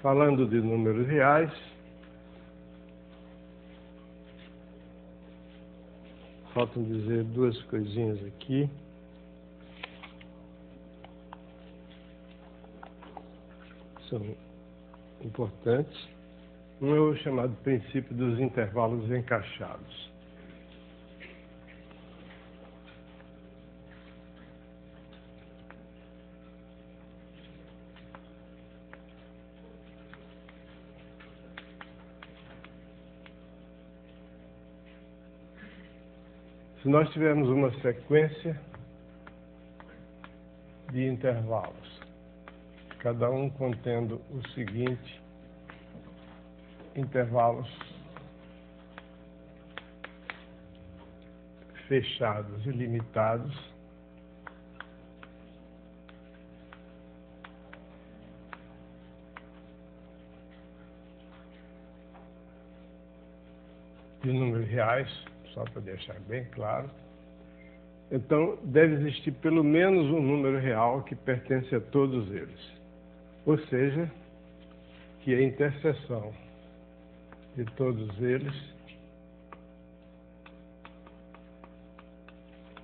Falando de números reais, faltam dizer duas coisinhas aqui. São importantes. Um é o chamado princípio dos intervalos encaixados. Se nós tivermos uma sequência de intervalos, cada um contendo o seguinte intervalos fechados e limitados, de números reais, só para deixar bem claro. Então, deve existir pelo menos um número real que pertence a todos eles. Ou seja, que a interseção de todos eles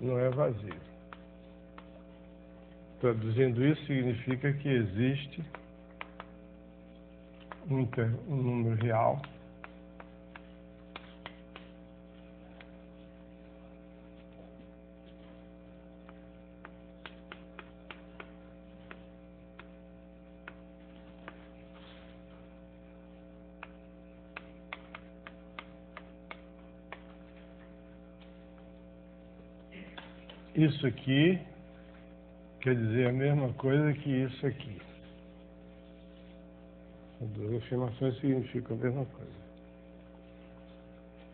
não é vazio. Traduzindo isso, significa que existe um número real isso aqui quer dizer a mesma coisa que isso aqui. As duas afirmações significam a mesma coisa.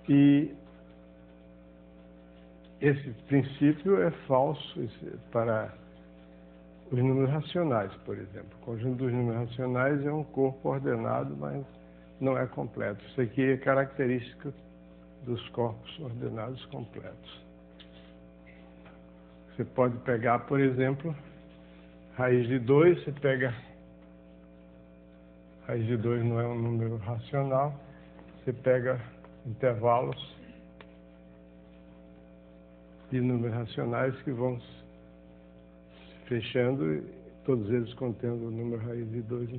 E esse princípio é falso para os números racionais, por exemplo. O conjunto dos números racionais é um corpo ordenado, mas não é completo. Isso aqui é característico dos corpos ordenados completos. Você pode pegar, por exemplo, raiz de 2, você pega... Raiz de 2 não é um número racional, você pega intervalos de números racionais que vão se fechando, todos eles contendo o número raiz de 2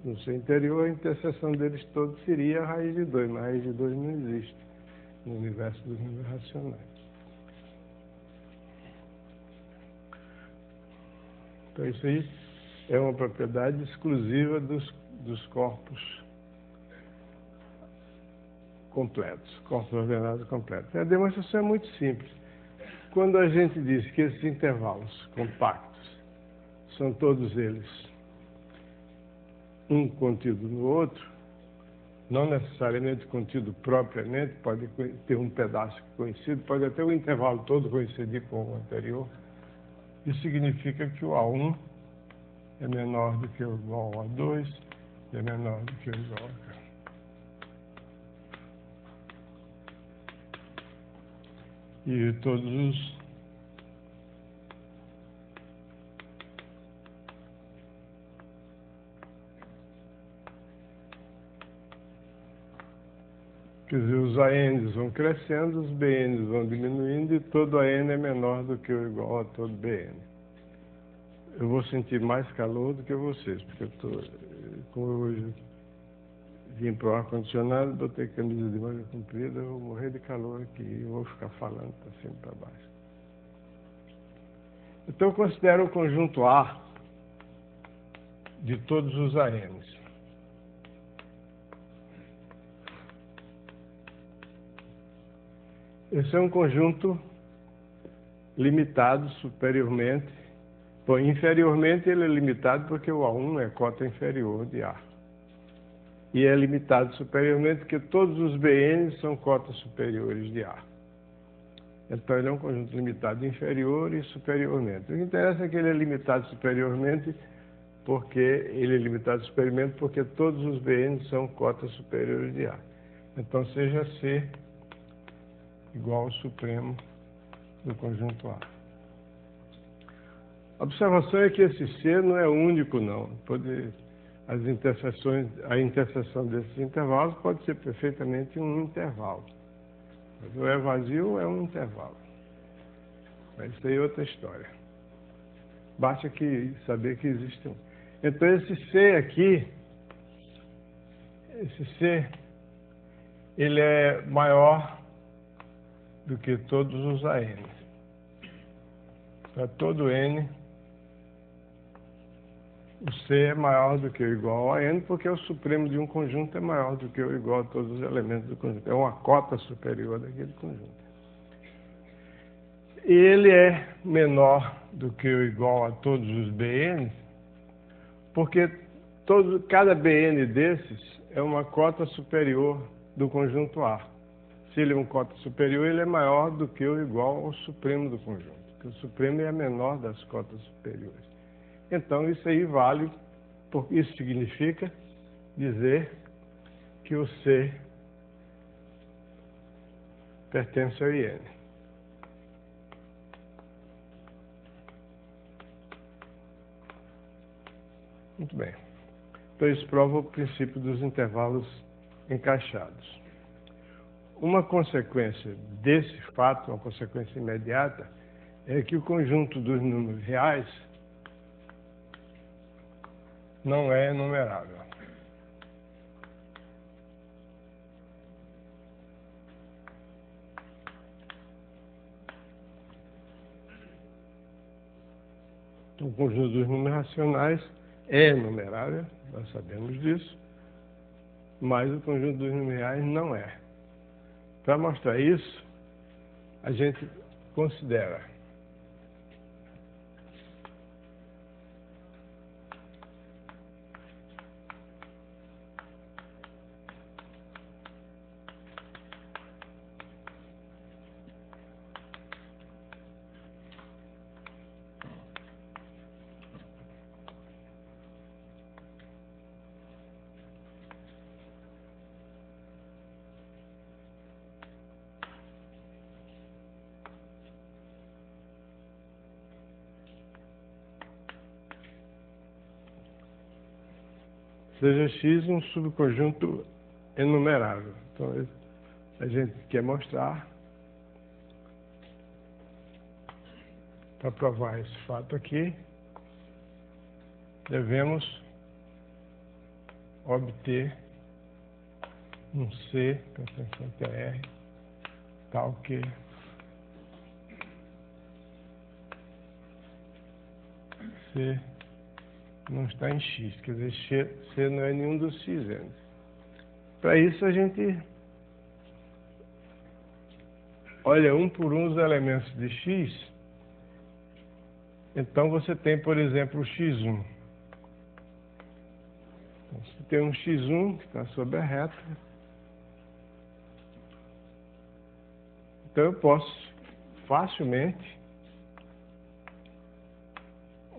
no seu interior, a interseção deles todos seria a raiz de 2, mas a raiz de 2 não existe no universo dos números racionais. Então isso aí é uma propriedade exclusiva dos corpos completos, corpos ordenados completos. A demonstração é muito simples. Quando a gente diz que esses intervalos compactos são todos eles um contido no outro, não necessariamente contido propriamente, pode ter um pedaço que coincide, pode até o intervalo todo coincidir com o anterior. Isso significa que o A1 é menor do que ou igual ao A2, é menor do que ou igual a K. E todos os quer dizer, os ANs vão crescendo, os BNs vão diminuindo e todo AN é menor do que ou igual a todo BN. Eu vou sentir mais calor do que vocês, porque como eu hoje vim para o ar-condicionado, botei camisa de manga comprida, eu vou morrer de calor aqui e vou ficar falando para cima e para baixo. Então eu considero o conjunto A de todos os ANs. Esse é um conjunto limitado superiormente. Bom, inferiormente ele é limitado porque o A1 é cota inferior de A. E é limitado superiormente porque todos os BNs são cotas superiores de A. Então ele é um conjunto limitado inferior e superiormente. O que interessa é que ele é limitado superiormente porque todos os BNs são cotas superiores de A. Então seja C igual ao supremo do conjunto A. A observação é que esse C não é único, não. a interseção desses intervalos pode ser perfeitamente um intervalo. Mas o E vazio é um intervalo. Mas isso aí é outra história. Basta saber que existe um. Então esse C aqui, esse C, ele é maior do que todos os AN. Para todo N, o C é maior do que ou igual a N, porque o supremo de um conjunto é maior do que ou igual a todos os elementos do conjunto. É uma cota superior daquele conjunto. E ele é menor do que ou igual a todos os BN, porque cada BN desses é uma cota superior do conjunto A. Se ele é uma cota superior, ele é maior do que ou igual ao supremo do conjunto, porque o supremo é a menor das cotas superiores. Então, isso aí vale, porque isso significa dizer que o C pertence ao IN. Muito bem. Então, isso prova o princípio dos intervalos encaixados. Uma consequência desse fato, uma consequência imediata, é que o conjunto dos números reais não é enumerável. O conjunto dos números racionais é enumerável, nós sabemos disso, mas o conjunto dos números reais não é. Para mostrar isso, a gente considera seja X um subconjunto enumerável. Então, a gente quer mostrar, para provar esse fato aqui, devemos obter um C pertencente a R, tal que C não está em X, quer dizer, C não é nenhum dos Xn. Para isso, a gente olha um por um os elementos de X. Então, você tem, por exemplo, o X1. Então, você tem um X1 que está sobre a reta. Então, eu posso facilmente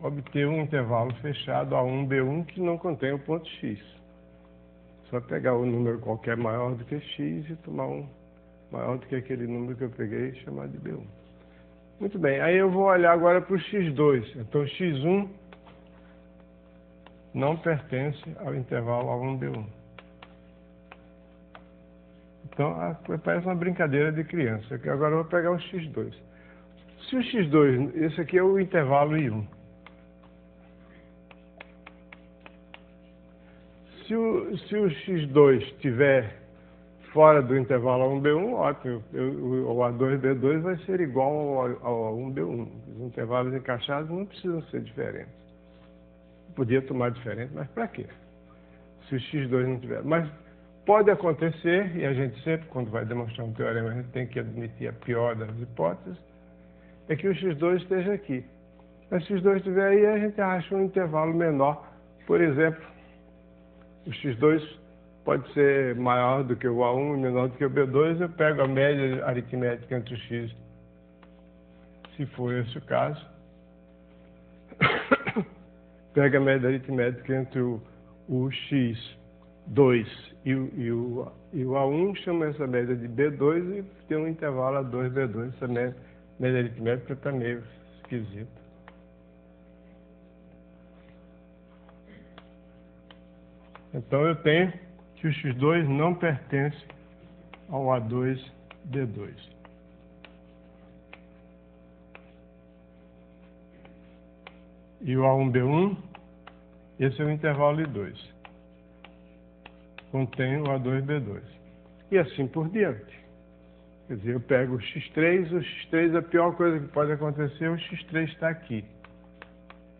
obter um intervalo fechado A1, B1 que não contém o ponto X. Só pegar um número qualquer maior do que X e tomar um maior do que aquele número que eu peguei e chamar de B1. Muito bem, aí eu vou olhar agora para o X2. Então, X1 não pertence ao intervalo A1, B1. Então, parece uma brincadeira de criança. Agora eu vou pegar o X2. Se o X2, esse aqui é o intervalo I1. Se o X2 estiver fora do intervalo A1B1, ótimo, o A2B2 vai ser igual ao A1B1. Os intervalos encaixados não precisam ser diferentes. Podia tomar diferente, mas para quê? Se o X2 não tiver. Mas pode acontecer, e a gente sempre, quando vai demonstrar um teorema, a gente tem que admitir a pior das hipóteses, é que o X2 esteja aqui. Mas se o X2 estiver aí, a gente acha um intervalo menor. Por exemplo, o X2 pode ser maior do que o A1 e menor do que o B2, eu pego a média aritmética entre o X, se for esse o caso. Pega a média aritmética entre o X2 e o A1, chama essa média de B2 e tem um intervalo A2, B2. Essa média aritmética está meio esquisita. Então eu tenho que o x2 não pertence ao A2B2. E o A1B1, esse é o intervalo I2. Contém o A2B2. E assim por diante. Quer dizer, eu pego o x3, a pior coisa que pode acontecer, o x3 está aqui.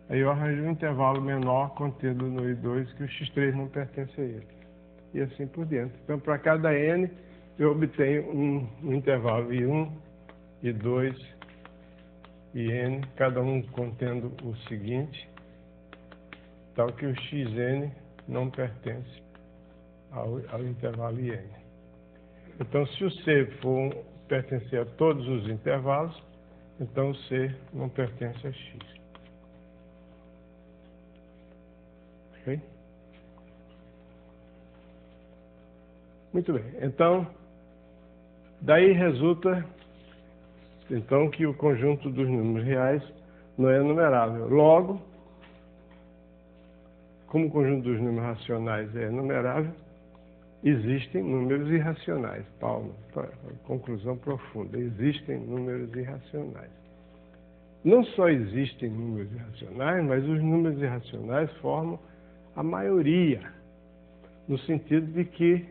Aí eu arranjo um intervalo menor contido no I2, que o x3 não pertence a ele. E assim por diante. Então, para cada n, eu obtenho um intervalo I1, I2 e n, cada um contendo o seguinte, tal que o xn não pertence ao intervalo IN. Então, se o C for pertencer a todos os intervalos, então o C não pertence a X. Ok? Muito bem. Então, daí resulta então que o conjunto dos números reais não é enumerável. Logo, como o conjunto dos números racionais é enumerável, existem números irracionais. Paulo, conclusão profunda. Existem números irracionais. Não só existem números irracionais, mas os números irracionais formam a maioria, no sentido de que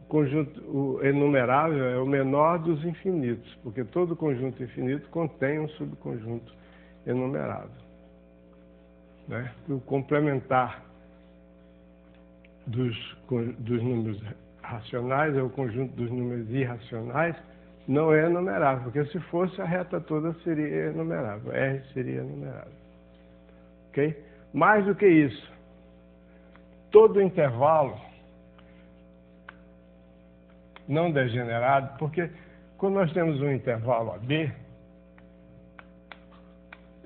o conjunto enumerável é o menor dos infinitos, porque todo conjunto infinito contém um subconjunto enumerável. Né? O complementar dos números racionais é o conjunto dos números irracionais, não é enumerável, porque se fosse a reta toda seria enumerável, R seria enumerável. Ok? Mais do que isso, todo intervalo não degenerado, porque quando nós temos um intervalo AB,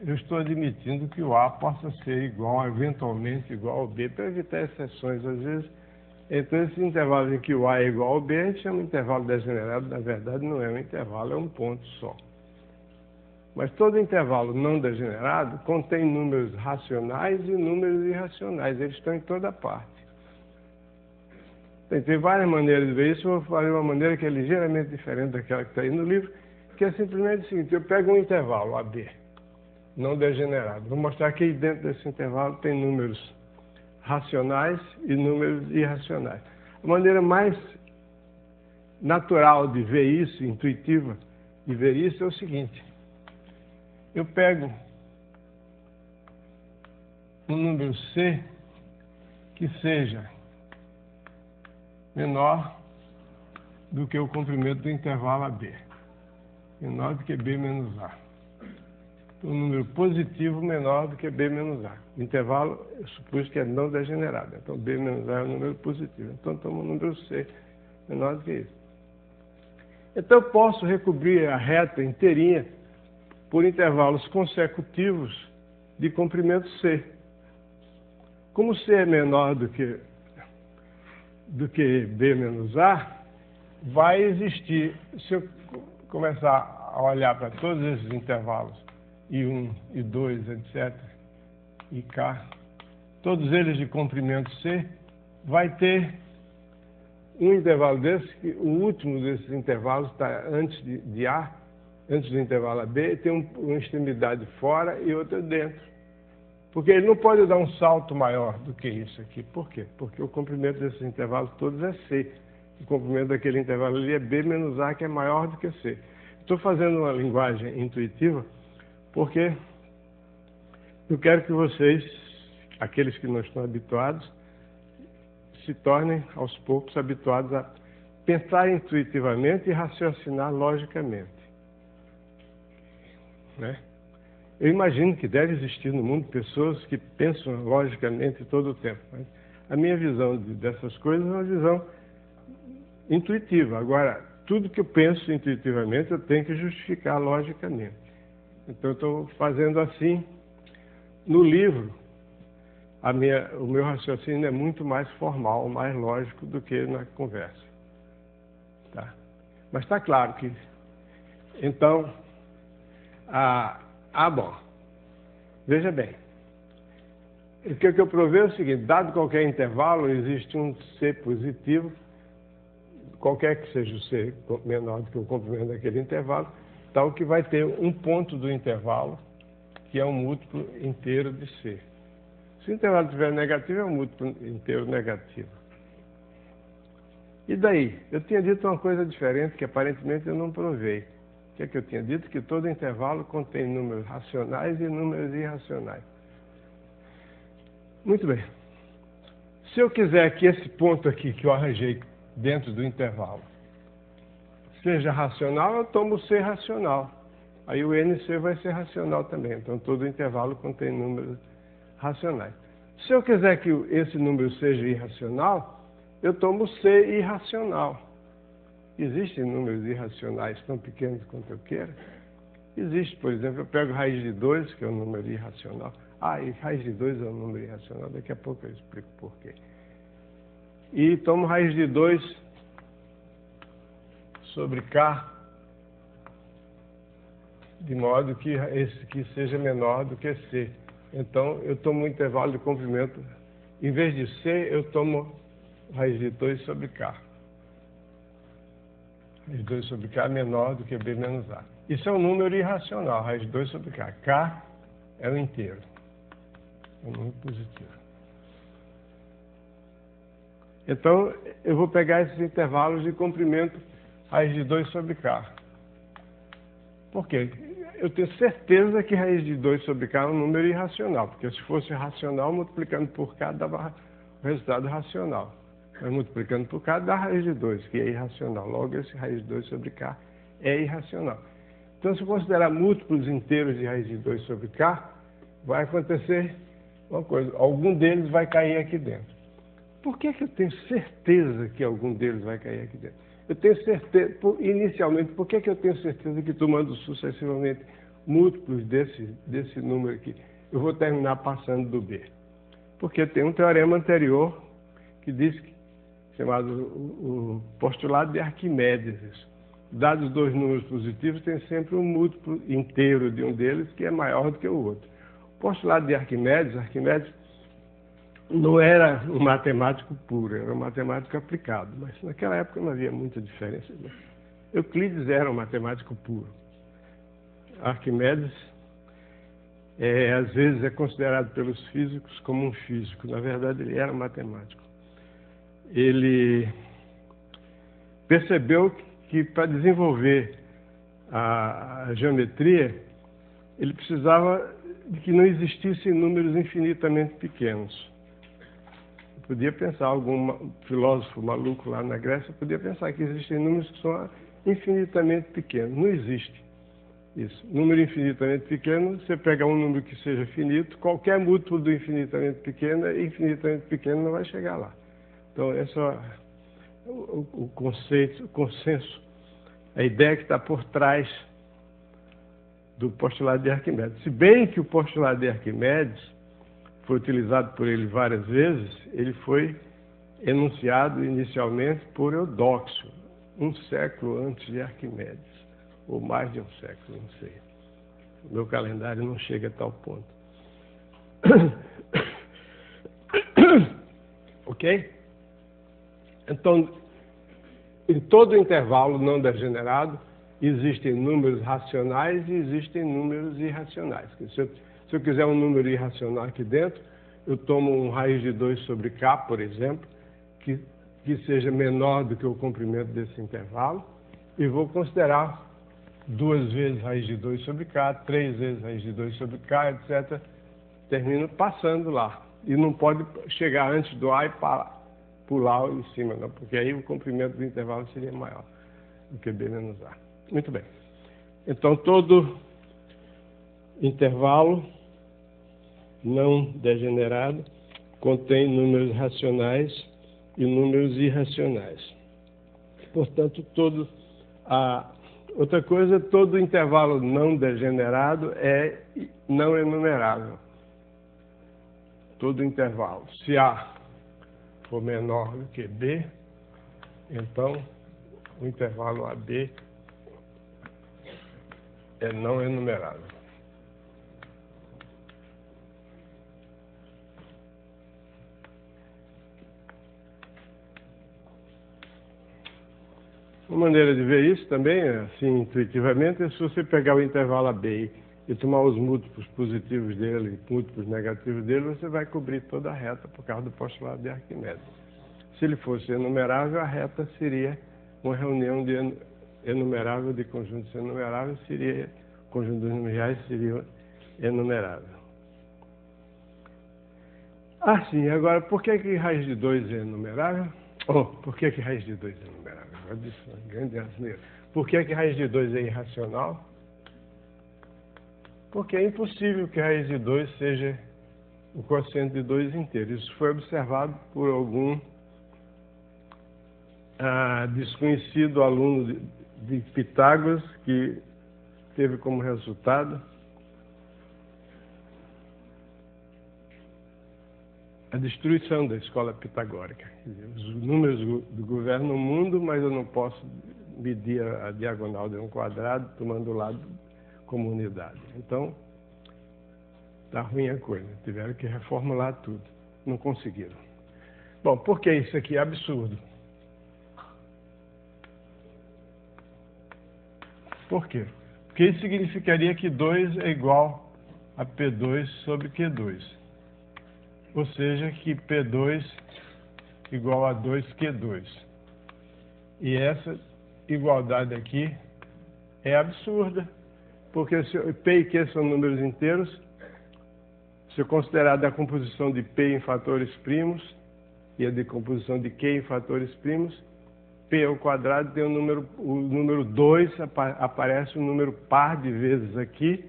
eu estou admitindo que o A possa ser igual, eventualmente igual ao B, para evitar exceções. Às vezes, então esse intervalo em que o A é igual ao B, a gente chama de intervalo degenerado, na verdade não é um intervalo, é um ponto só. Mas todo intervalo não degenerado contém números racionais e números irracionais, eles estão em toda parte. Tem várias maneiras de ver isso, eu vou falar de uma maneira que é ligeiramente diferente daquela que está aí no livro, que é simplesmente o seguinte: eu pego um intervalo, AB, não degenerado. Vou mostrar que dentro desse intervalo tem números racionais e números irracionais. A maneira mais natural de ver isso, intuitiva de ver isso, é o seguinte: eu pego um número C que seja menor do que o comprimento do intervalo AB, menor do que B menos A. Um número positivo menor do que B menos A. O intervalo, eu supus que é não degenerado, então B menos A é um número positivo. Então, toma um número C menor do que isso. Então, eu posso recobrir a reta inteirinha por intervalos consecutivos de comprimento C. Como C é menor do que B menos A, vai existir, se eu começar a olhar para todos esses intervalos, I1, I2, etc., IK, todos eles de comprimento C, vai ter um intervalo desse, que o último desses intervalos está antes de A, antes do intervalo AB, tem uma extremidade fora e outra dentro. Porque ele não pode dar um salto maior do que isso aqui. Por quê? Porque o comprimento desses intervalos todos é C. O comprimento daquele intervalo ali é B menos A, que é maior do que C. Estou fazendo uma linguagem intuitiva porque eu quero que vocês, aqueles que não estão habituados, se tornem aos poucos habituados a pensar intuitivamente e raciocinar logicamente. Né? Eu imagino que deve existir no mundo pessoas que pensam logicamente todo o tempo. Mas a minha visão dessas coisas é uma visão intuitiva. Agora, tudo que eu penso intuitivamente eu tenho que justificar logicamente. Então, eu estou fazendo assim. No livro, o meu raciocínio é muito mais formal, mais lógico do que na conversa. Tá? Mas está claro que... Então, bom. Veja bem. o que eu provei é o seguinte: dado qualquer intervalo, existe um C positivo, qualquer que seja o C menor do que o comprimento daquele intervalo, tal que vai ter um ponto do intervalo, que é um múltiplo inteiro de C. Se o intervalo estiver negativo, é um múltiplo inteiro negativo. E daí? Eu tinha dito uma coisa diferente, que aparentemente eu não provei. O que é que eu tinha dito? Que todo intervalo contém números racionais e números irracionais. Muito bem. Se eu quiser que esse ponto aqui que eu arranjei dentro do intervalo seja racional, eu tomo C racional. Aí o NC vai ser racional também. Então todo intervalo contém números racionais. Se eu quiser que esse número seja irracional, eu tomo C irracional. Existem números irracionais tão pequenos quanto eu queira? Existe, por exemplo, eu pego raiz de 2, que é um número irracional. E raiz de 2 é um número irracional, daqui a pouco eu explico por quê. E tomo raiz de 2 sobre K, de modo que esse aqui seja menor do que C. Então, eu tomo um intervalo de comprimento. Em vez de C, eu tomo raiz de 2 sobre K. Raiz de 2 sobre K é menor do que B menos A. Isso é um número irracional, raiz de 2 sobre K. K é um inteiro. É um número positivo. Então, eu vou pegar esses intervalos de comprimento raiz de 2 sobre K. Por quê? Eu tenho certeza que raiz de 2 sobre K é um número irracional, porque se fosse racional, multiplicando por K dava o resultado racional. Mas multiplicando por K dá raiz de 2, que é irracional. Logo, esse raiz de 2 sobre K é irracional. Então, se eu considerar múltiplos inteiros de raiz de 2 sobre K, vai acontecer uma coisa: algum deles vai cair aqui dentro. Por que eu tenho certeza que algum deles vai cair aqui dentro? Eu tenho certeza, inicialmente, por que eu tenho certeza que, tomando sucessivamente múltiplos desse número aqui, eu vou terminar passando do B? Porque tem um teorema anterior que diz, chamado o postulado de Arquimedes. Dados dois números positivos, tem sempre um múltiplo inteiro de um deles que é maior do que o outro. O postulado de Arquimedes não era um matemático puro, era um matemático aplicado, mas naquela época não havia muita diferença. Euclides era um matemático puro. Arquimedes, às vezes, é considerado pelos físicos como um físico. Na verdade, ele era um matemático. Ele percebeu que para desenvolver a geometria, ele precisava de que não existissem números infinitamente pequenos. Podia pensar, algum filósofo maluco lá na Grécia podia pensar que existem números que são infinitamente pequenos. Não existe isso. Número infinitamente pequeno, você pega um número que seja finito, qualquer múltiplo do infinitamente pequeno não vai chegar lá. Então, esse é o conceito, o consenso, a ideia que está por trás do postulado de Arquimedes. Se bem que o postulado de Arquimedes foi utilizado por ele várias vezes, ele foi enunciado inicialmente por Eudóxio, um século antes de Arquimedes, ou mais de um século, não sei. O meu calendário não chega a tal ponto. Ok? Então, em todo intervalo não degenerado, existem números racionais e existem números irracionais. Se eu quiser um número irracional aqui dentro, eu tomo um raiz de 2 sobre K, por exemplo, que seja menor do que o comprimento desse intervalo, e vou considerar 2 vezes raiz de 2 sobre K, 3 vezes raiz de 2 sobre K, etc. Termino passando lá. E não pode chegar antes do A e pular em cima, não, porque aí o comprimento do intervalo seria maior do que B menos A. Muito bem. Então, todo intervalo não degenerado contém números racionais e números irracionais. Portanto, outra coisa, todo intervalo não degenerado é não enumerável. Todo intervalo. Se A for menor do que B, então o intervalo AB é não enumerável. Uma maneira de ver isso também, assim, intuitivamente, é se você pegar o intervalo AB e tomar os múltiplos positivos dele e múltiplos negativos dele, você vai cobrir toda a reta por causa do postulado de Arquimedes. Se ele fosse enumerável, a reta seria uma reunião de enumerável de conjuntos enumeráveis, seria, o conjunto dos números reais seria enumerável. Ah, sim, agora, por que raiz de 2 é enumerável? Por que raiz de 2 é enumerável? Agora disse uma grande asneira. Por que raiz de 2 é irracional? Porque é impossível que raiz de 2 seja o quociente de 2 inteiro. Isso foi observado por algum desconhecido aluno de Pitágoras, que teve como resultado a destruição da escola pitagórica. Os números governam o mundo, mas eu não posso medir a diagonal de um quadrado tomando o lado como unidade. Então, está ruim a coisa. Tiveram que reformular tudo. Não conseguiram. Bom, por que isso aqui é absurdo? Por quê? Porque isso significaria que 2 é igual a P2 sobre Q2. Ou seja, que P2 igual a 2Q2. E essa igualdade aqui é absurda, porque se P e Q são números inteiros, se eu considerar a decomposição de P em fatores primos e a decomposição de Q em fatores primos, P ao quadrado tem o número 2, aparece um número par de vezes aqui,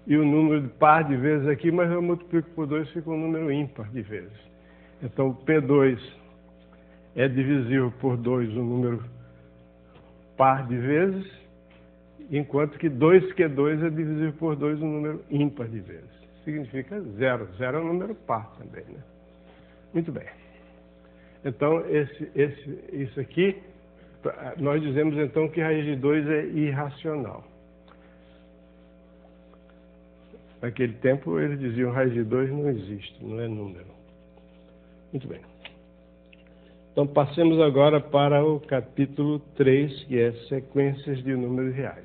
e o número de par de vezes aqui, mas eu multiplico por 2, fica um número ímpar de vezes. Então, P2 é divisível por 2 um número par de vezes, enquanto que 2Q2 é divisível por 2 um número ímpar de vezes. Significa 0. 0 é um número par também, né? Muito bem. Então, isso aqui, nós dizemos então que raiz de 2 é irracional. Naquele tempo, eles diziam raiz de 2 não existe, não é número. Muito bem. Então, passemos agora para o capítulo 3, que é sequências de números reais.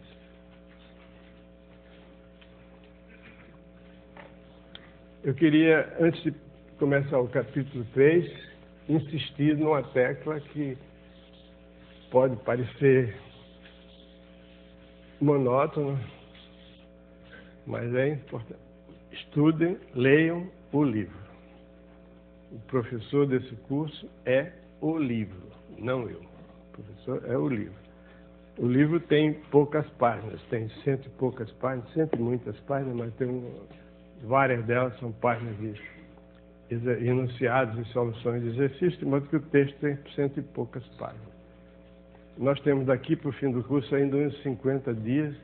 Eu queria, antes de começar o capítulo 3, insistir numa tecla que pode parecer monótona, mas é importante. Estudem, leiam o livro. O professor desse curso é o livro, não eu. O professor é o livro. O livro tem poucas páginas, tem 100 e poucas páginas, 100 e muitas páginas, mas tem várias delas são páginas de enunciados e soluções de exercícios, de modo que o texto tem 100 e poucas páginas. Nós temos daqui para o fim do curso ainda uns 50 dias,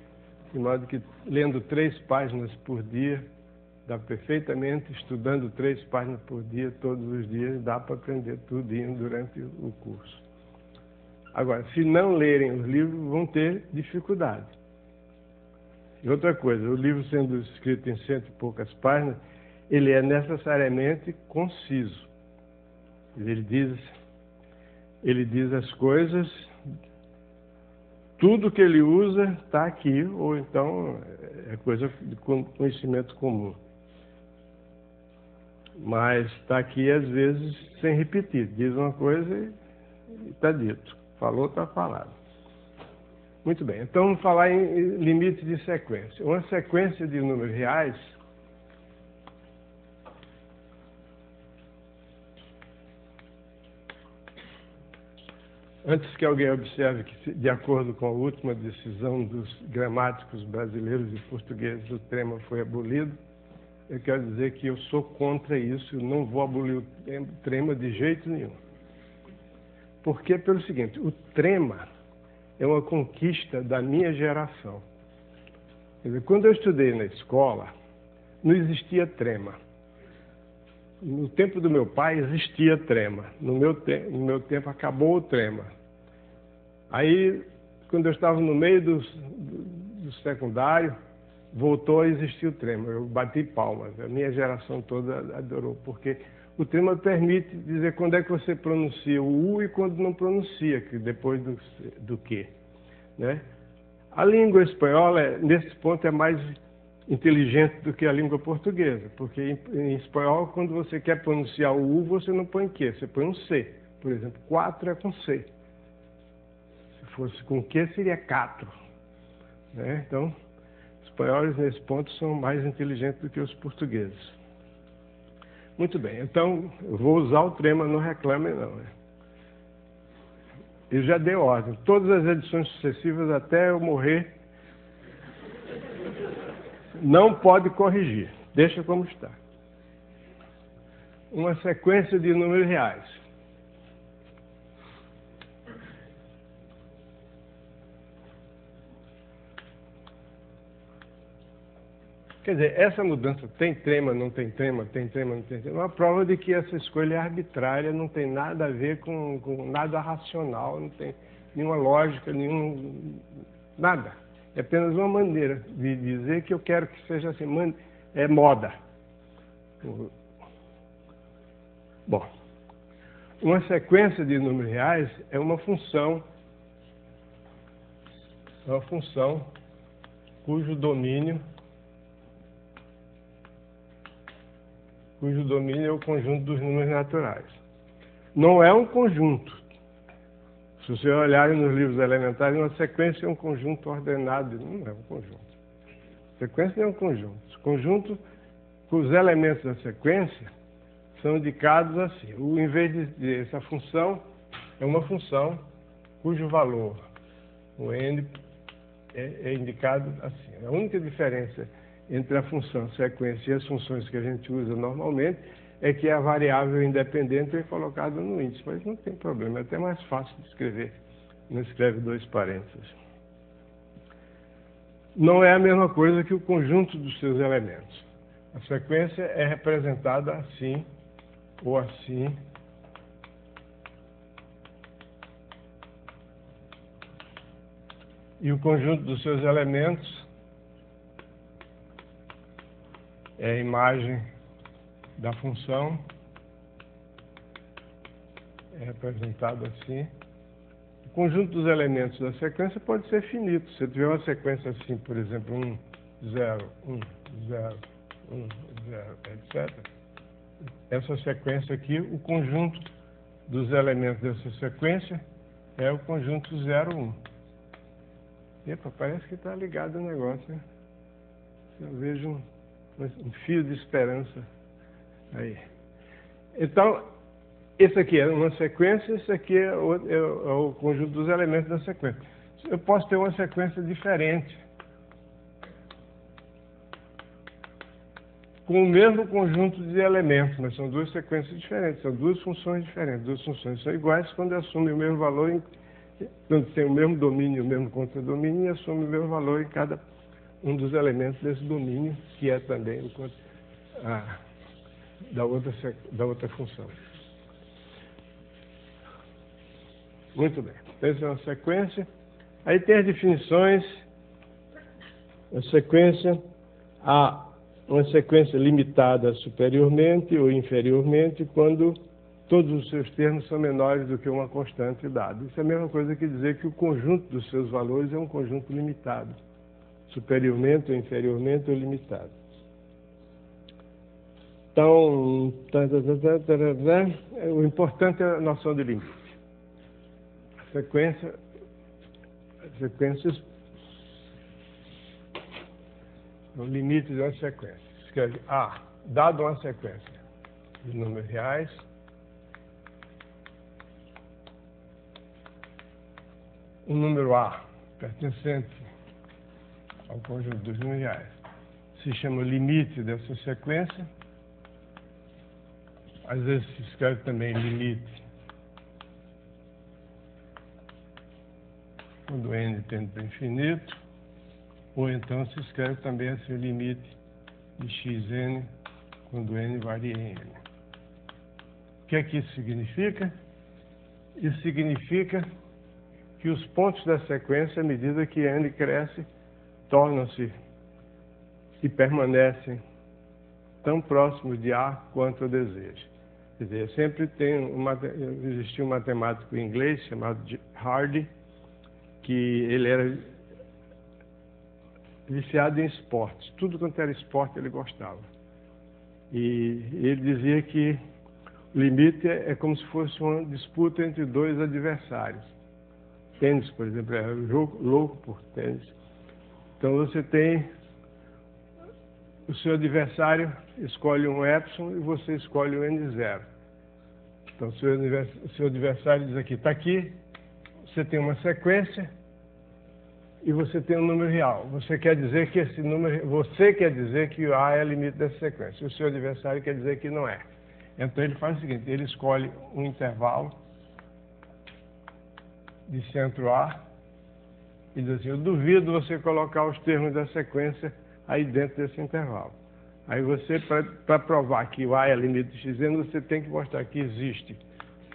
de modo que lendo 3 páginas por dia, dá perfeitamente, estudando 3 páginas por dia, todos os dias, dá para aprender tudo durante o curso. Agora, se não lerem os livros, vão ter dificuldade. E outra coisa, o livro sendo escrito em 100 e poucas páginas, ele é necessariamente conciso. Ele diz as coisas, tudo que ele usa está aqui, ou então é coisa de conhecimento comum. Mas está aqui, às vezes, sem repetir. Diz uma coisa e está dito. Falou, está falado. Muito bem. Então, vamos falar em limites de sequência. Uma sequência de números reais antes que alguém observe que, de acordo com a última decisão dos gramáticos brasileiros e portugueses, o trema foi abolido, eu quero dizer que eu sou contra isso, eu não vou abolir o trema de jeito nenhum. Porque, pelo seguinte, o trema é uma conquista da minha geração. Quer dizer, quando eu estudei na escola, não existia trema. No tempo do meu pai existia trema. No meu tempo acabou o trema. Aí, quando eu estava no meio do secundário, voltou a existir o trema. Eu bati palmas. A minha geração toda adorou, porque O trema permite dizer quando é que você pronuncia o U e quando não pronuncia, que depois do que, né? A língua espanhola, nesse ponto, é mais inteligente do que a língua portuguesa, porque em espanhol, quando você quer pronunciar o U, você não põe Q, você põe um C. Por exemplo, 4 é com C. Se fosse com Q, seria 4. Né? Então, os espanhóis, nesse ponto, são mais inteligentes do que os portugueses. Muito bem, então, eu vou usar o trema, não reclame não. Né? Eu já dei ordem. Todas as edições sucessivas, até eu morrer, não pode corrigir. Deixa como está. Uma sequência de números reais. Quer dizer, essa mudança tem trema, não tem trema, tem trema, não tem trema, é uma prova de que essa escolha é arbitrária, não tem nada a ver com nada racional, não tem nenhuma lógica, nada. É apenas uma maneira de dizer que eu quero que seja assim, é moda. Bom, uma sequência de números reais é uma função cujo domínio é o conjunto dos números naturais. Não é um conjunto. Se vocês olharem nos livros elementares, uma sequência é um conjunto ordenado. Não é um conjunto. Sequência não é um conjunto. Conjunto, os elementos da sequência são indicados assim. Em vez de essa função, é uma função cujo valor, o n, é indicado assim. A única diferença entre a função sequência e as funções que a gente usa normalmente é que a variável independente é colocada no índice, mas não tem problema, é até mais fácil de escrever. Não escreve 2 parênteses. Não é a mesma coisa que o conjunto dos seus elementos. A sequência é representada assim ou assim. E o conjunto dos seus elementos é a imagem da função, é representado assim. O conjunto dos elementos da sequência pode ser finito. Se tiver uma sequência assim, por exemplo, 1, 0, 1, 0, 1, 0, etc. Essa sequência aqui, o conjunto dos elementos dessa sequência é o conjunto 0, 1. Epa, parece que está ligado o negócio, né? Eu vejo um fio de esperança aí. Então, esse aqui é uma sequência, esse aqui é o conjunto dos elementos da sequência. Eu posso ter uma sequência diferente, com o mesmo conjunto de elementos, mas são duas sequências diferentes, são duas funções diferentes. Duas funções são iguais quando assumem o mesmo valor, quando tem o mesmo domínio, o mesmo contradomínio, e assumem o mesmo valor em cada um dos elementos desse domínio, que é também o da outra função. Muito bem. Essa é uma sequência. Aí tem as definições. A sequência, há uma sequência limitada superiormente ou inferiormente quando todos os seus termos são menores do que uma constante dada. Isso é a mesma coisa que dizer que o conjunto dos seus valores é um conjunto limitado. Superiormente ou inferiormente ou limitado. Então, o importante é a noção de limite. As sequências são limites de uma sequência. Escreve A, dado uma sequência de números reais, o número A pertencente ao conjunto dos números reais se chama limite dessa sequência. Às vezes se escreve também limite quando n tende para infinito, ou então se escreve também assim limite de xn quando n varia em n. O que é que isso significa? Isso significa que os pontos da sequência, à medida que n cresce, tornam-se e permanecem tão próximos de A quanto eu desejo. Quer dizer, sempre existia um matemático inglês chamado Hardy, que ele era viciado em esportes. Tudo quanto era esporte ele gostava. E ele dizia que o limite é como se fosse uma disputa entre dois adversários. Tênis, por exemplo, é louco por tênis. Então você tem o seu adversário, escolhe um epsilon e você escolhe o n0. Então o seu adversário diz aqui, está aqui, você tem uma sequência e você tem um número real. Você quer dizer que o A é o limite dessa sequência. O seu adversário quer dizer que não é. Então ele faz o seguinte, ele escolhe um intervalo de centro A e diz assim, eu duvido você colocar os termos da sequência aí dentro desse intervalo. Aí você, para provar que o A é limite de xn, você tem que mostrar que existe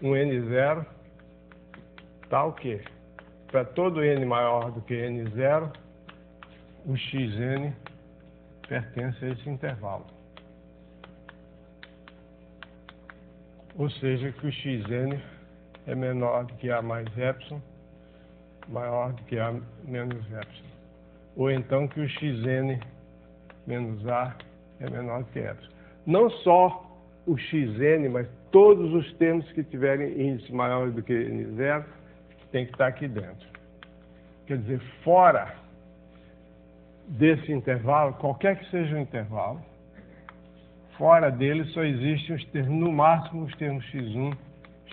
um n0 tal que, para todo n maior do que n0, o xn pertence a esse intervalo. Ou seja, que o xn é menor do que A mais epsilon, maior do que A menos epsilon. Ou então que o xn menos A é menor do que epsilon. Não só o xn, mas todos os termos que tiverem índice maior do que n0 tem que estar aqui dentro. Quer dizer, fora desse intervalo, qualquer que seja o intervalo, fora dele só existem os termos, no máximo os termos x1,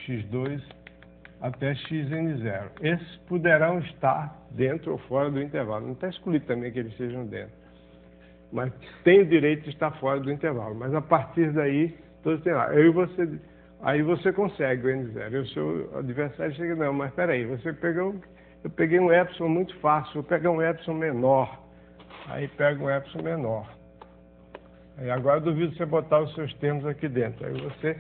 x2 até xn0. Esses poderão estar dentro ou fora do intervalo. Não está excluído também que eles estejam dentro. Mas tem o direito de estar fora do intervalo. Mas a partir daí, todos têm lá. Aí você consegue o n0. E o seu adversário chega, não, mas espera aí, eu peguei um epsilon muito fácil, vou pegar um epsilon menor. Aí pega um epsilon menor. Aí agora eu duvido você botar os seus termos aqui dentro. Aí você,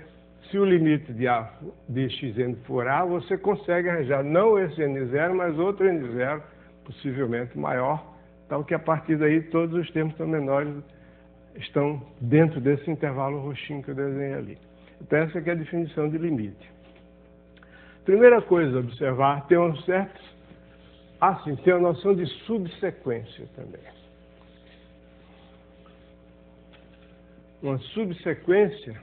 se o limite de xn for A, você consegue arranjar não esse n0, mas outro n0, possivelmente maior, tal que a partir daí todos os termos tão menores estão dentro desse intervalo roxinho que eu desenhei ali. Então essa aqui é a definição de limite. Primeira coisa a observar, tem um certo... sim, tem a noção de subsequência também. Uma subsequência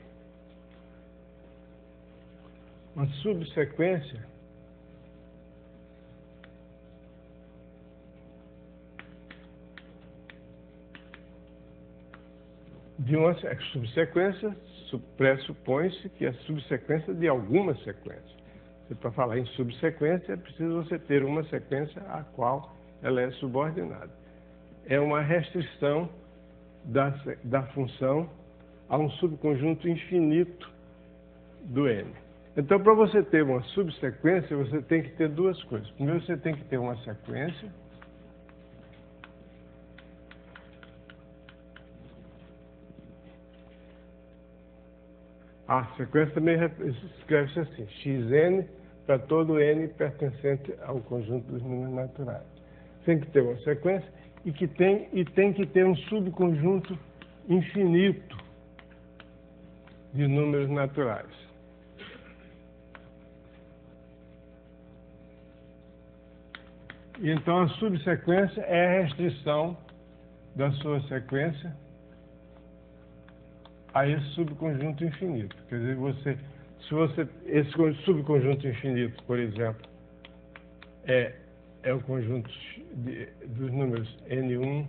de uma subsequência pressupõe-se que é subsequência de alguma sequência. Para falar em subsequência, é preciso você ter uma sequência à qual ela é subordinada. É uma restrição da função a um subconjunto infinito do n. Então, para você ter uma subsequência, você tem que ter duas coisas. Primeiro, você tem que ter uma sequência. A sequência também escreve-se assim, xn para todo n pertencente ao conjunto dos números naturais. Tem que ter uma sequência e tem que ter um subconjunto infinito de números naturais. E então a subsequência é a restrição da sua sequência a esse subconjunto infinito. Quer dizer, esse subconjunto infinito, por exemplo, é o conjunto dos números n1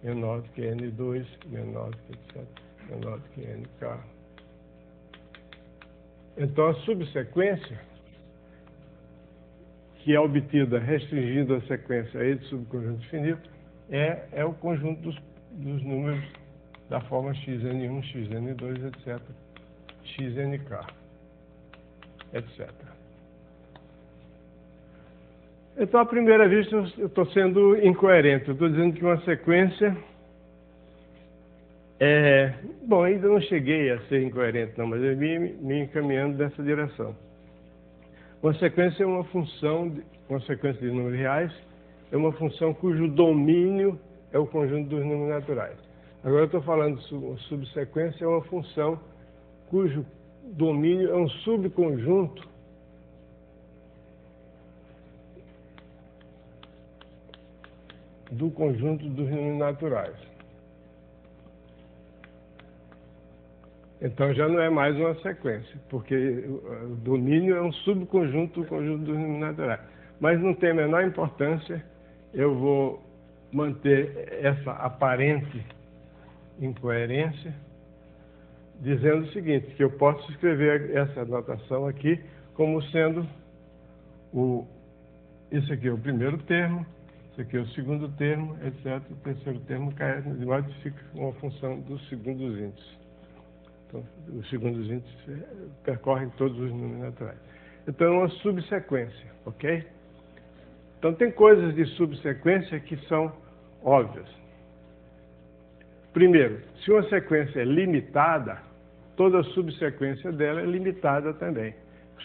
menor do que n2, menor do que etc, menor do que nk. Então a subsequência, que é obtida restringindo a sequência a esse subconjunto infinito, é o conjunto dos números da forma xn1, xn2, etc, xnk, etc. Então, à primeira vista, eu estou sendo incoerente. Eu estou dizendo que uma sequência bom, ainda não cheguei a ser incoerente, não, mas eu me encaminhando nessa direção. Uma sequência é uma função, uma sequência de números reais, é uma função cujo domínio é o conjunto dos números naturais. Agora eu estou falando de subsequência, é uma função cujo domínio é um subconjunto do conjunto dos números naturais. Então já não é mais uma sequência, porque o domínio é um subconjunto do conjunto dos números naturais. Mas não tem a menor importância, eu vou manter essa aparente incoerência, dizendo o seguinte, que eu posso escrever essa notação aqui como sendo isso aqui é o primeiro termo, isso aqui é o segundo termo, etc. O terceiro termo cai, de modo que fica uma função dos segundos índices. Então, os segundos índices percorrem todos os números naturais. Então, é uma subsequência, ok? Então, tem coisas de subsequência que são óbvias. Primeiro, se uma sequência é limitada, toda subsequência dela é limitada também.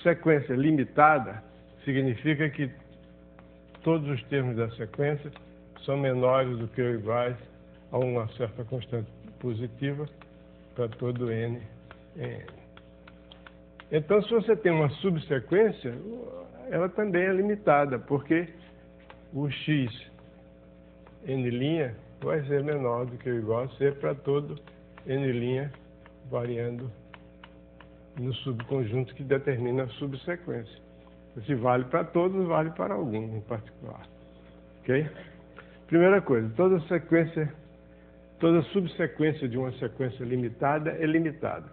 Sequência limitada significa que todos os termos da sequência são menores do que ou iguais a uma certa constante positiva para todo n em n. Então, se você tem uma subsequência, ela também é limitada, porque o x n' vai ser menor do que ou igual a c para todo n' variando no subconjunto que determina a subsequência. Se vale para todos, vale para algum em particular. Ok? Primeira coisa, toda subsequência de uma sequência limitada é limitada.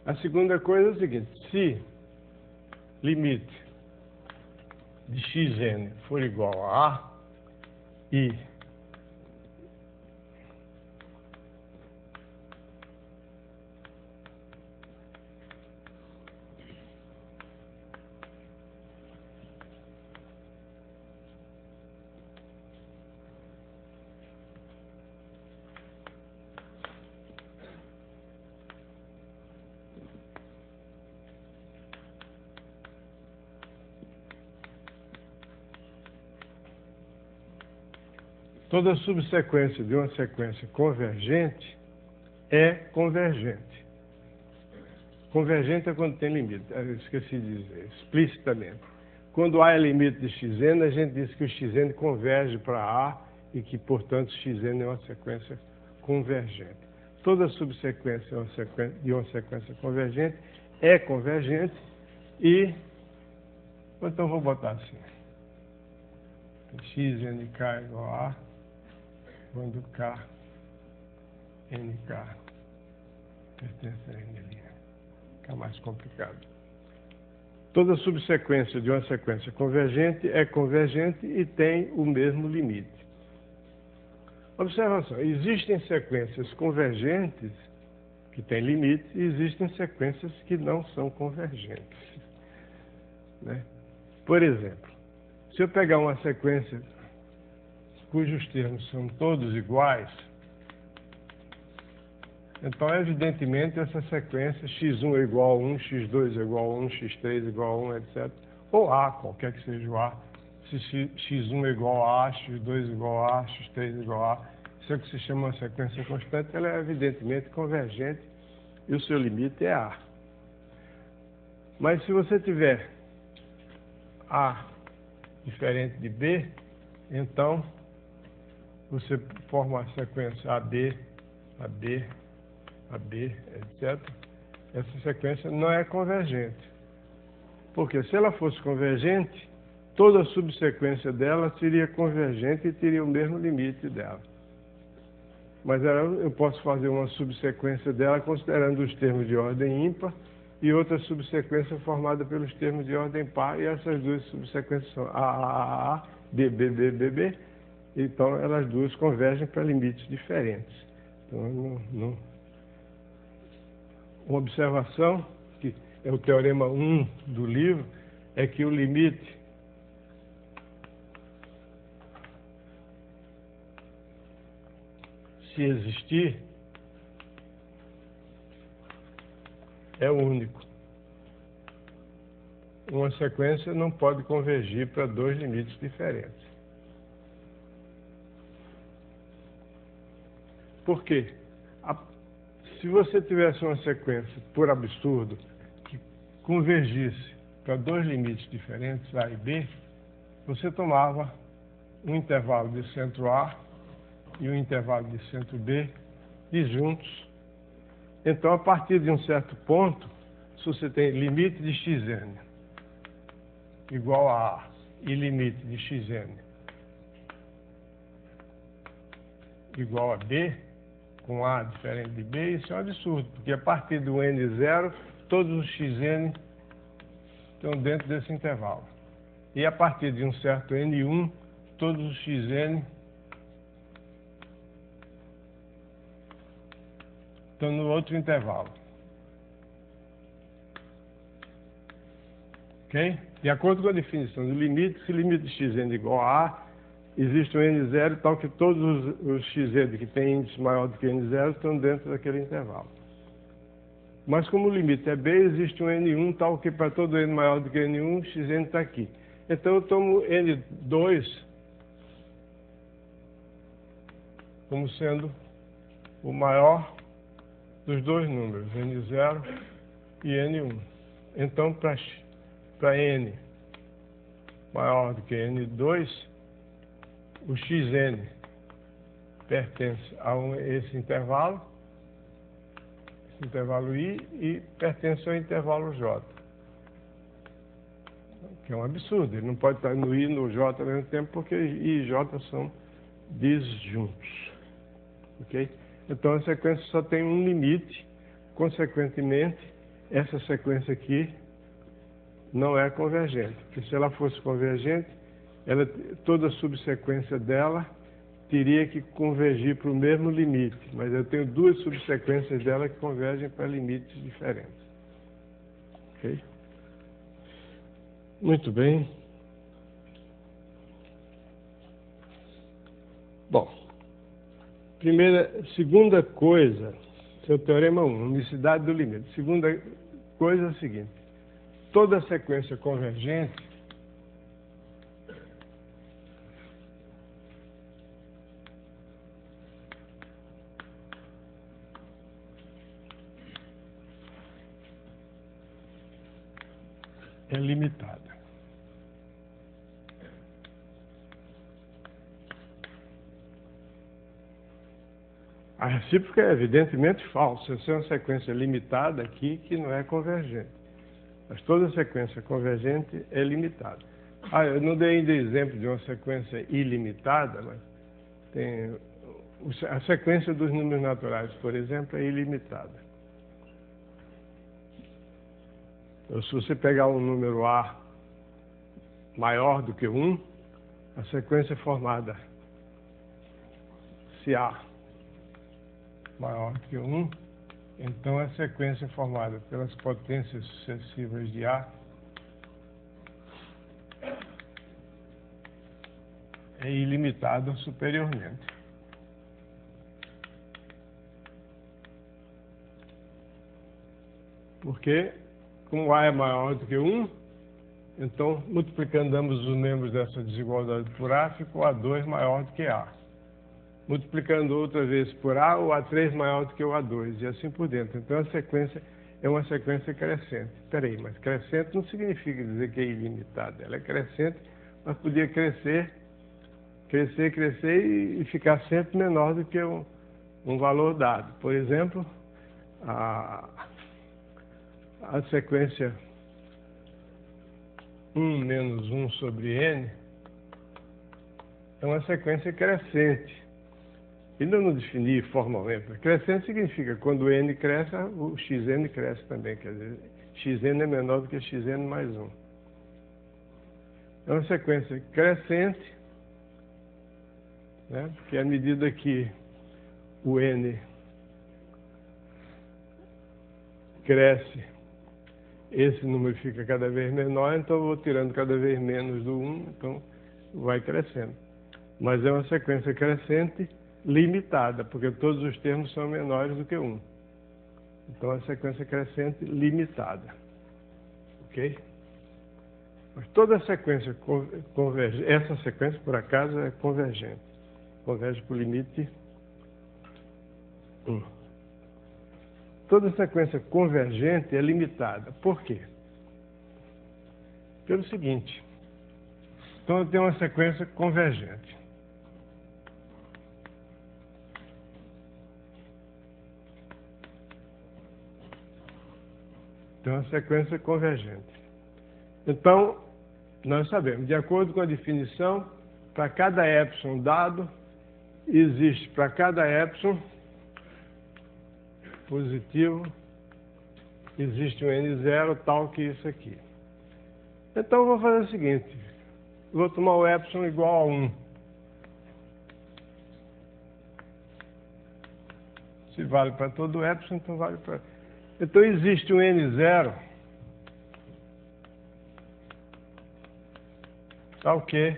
A segunda coisa é o seguinte, se limite de xn for igual a A e toda subsequência de uma sequência convergente é convergente. Convergente é quando tem limite. Eu esqueci de dizer, explicitamente. Quando A é limite de xn, a gente diz que o xn converge para A e que, portanto, xn é uma sequência convergente. Toda subsequência de uma sequência convergente é convergente e... Então, vou botar assim. Xnk é igual a quando K, NK pertence a N'. Fica mais complicado. Toda subsequência de uma sequência convergente é convergente e tem o mesmo limite. Observação, existem sequências convergentes que têm limites e existem sequências que não são convergentes. Né? Por exemplo, se eu pegar uma sequência cujos termos são todos iguais, então, evidentemente, essa sequência x1 é igual a 1, x2 é igual a 1, x3 é igual a 1, etc. Ou A, qualquer que seja o A. Se x1 é igual a A, x2 é igual a A, x3 é igual a A. Isso é o que se chama uma sequência constante, ela é evidentemente convergente e o seu limite é A. Mas se você tiver A diferente de B, então você forma a sequência AB, AB, AB, etc. Essa sequência não é convergente. Porque se ela fosse convergente, toda a subsequência dela seria convergente e teria o mesmo limite dela. Mas eu posso fazer uma subsequência dela considerando os termos de ordem ímpar e outra subsequência formada pelos termos de ordem par, e essas duas subsequências são A, B, B, B, B, B. Então, elas duas convergem para limites diferentes. Então, uma observação, que é o teorema 1 do livro, é que o limite se existir, é único. Uma sequência não pode convergir para dois limites diferentes. Por quê? Se você tivesse uma sequência, por absurdo, que convergisse para dois limites diferentes, A e B, você tomava um intervalo de centro A e um intervalo de centro B disjuntos. Então, a partir de um certo ponto, se você tem limite de xn igual a A e limite de xn igual a B, com A diferente de B, isso é um absurdo, porque a partir do n0, todos os xn estão dentro desse intervalo. E a partir de um certo n1, todos os xn estão no outro intervalo. Ok? De acordo com a definição do limite, se o limite de xn é igual a A, existe um n0 tal que todos os xn que têm índice maior do que n0 estão dentro daquele intervalo. Mas como o limite é B, existe um n1 tal que para todo n maior do que n1, xn está aqui. Então eu tomo n2 como sendo o maior dos dois números, n0 e n1. Então, para n maior do que n2, o xn pertence a esse intervalo I, e pertence ao intervalo J. Que é um absurdo, ele não pode estar no I e no J ao mesmo tempo, porque I e J são disjuntos. Ok? Então a sequência só tem um limite, consequentemente, essa sequência aqui não é convergente. Porque se ela fosse convergente, toda a subsequência dela teria que convergir para o mesmo limite, mas eu tenho duas subsequências dela que convergem para limites diferentes. Ok? Muito bem. Bom, segunda coisa, seu teorema 1, unicidade do limite. Segunda coisa é a seguinte: toda sequência convergente é limitada. A recíproca é evidentemente falsa. Essa é uma sequência limitada aqui que não é convergente. Mas toda sequência convergente é limitada. Eu não dei ainda exemplo de uma sequência ilimitada, mas tem a sequência dos números naturais, por exemplo, é ilimitada. Então, se você pegar um número A maior do que 1, a sequência é formada se A maior do que 1, então a sequência é formada pelas potências sucessivas de A é ilimitada superiormente. Porque, como A é maior do que 1, então, multiplicando ambos os membros dessa desigualdade por A, ficou A2 maior do que A. Multiplicando outra vez por A, o A3 maior do que o A2, e assim por dentro. Então, a sequência é uma sequência crescente. Espera aí, mas crescente não significa dizer que é ilimitada. Ela é crescente, mas podia crescer e ficar sempre menor do que um valor dado. Por exemplo, a sequência 1 menos 1 sobre n é uma sequência crescente. Ainda não defini formalmente. Crescente significa que quando n cresce, o xn cresce também. Quer dizer, xn é menor do que xn mais 1. É uma sequência crescente, né? Porque à medida que o n cresce, esse número fica cada vez menor, então eu vou tirando cada vez menos do 1, então vai crescendo. Mas é uma sequência crescente limitada, porque todos os termos são menores do que 1. Então, é uma sequência crescente limitada. Ok? Mas toda sequência converge. Essa sequência, por acaso, é convergente. Converge para o limite 1. Toda sequência convergente é limitada. Por quê? Pelo seguinte, então eu tenho uma sequência convergente. Tem uma sequência convergente. Então, nós sabemos, de acordo com a definição, para cada epsilon dado, existe para cada epsilon positivo, existe um n0 tal que isso aqui. Então, eu vou fazer o seguinte, vou tomar o epsilon igual a 1. Se vale para todo epsilon, então vale para... Então, existe um n0 tal que,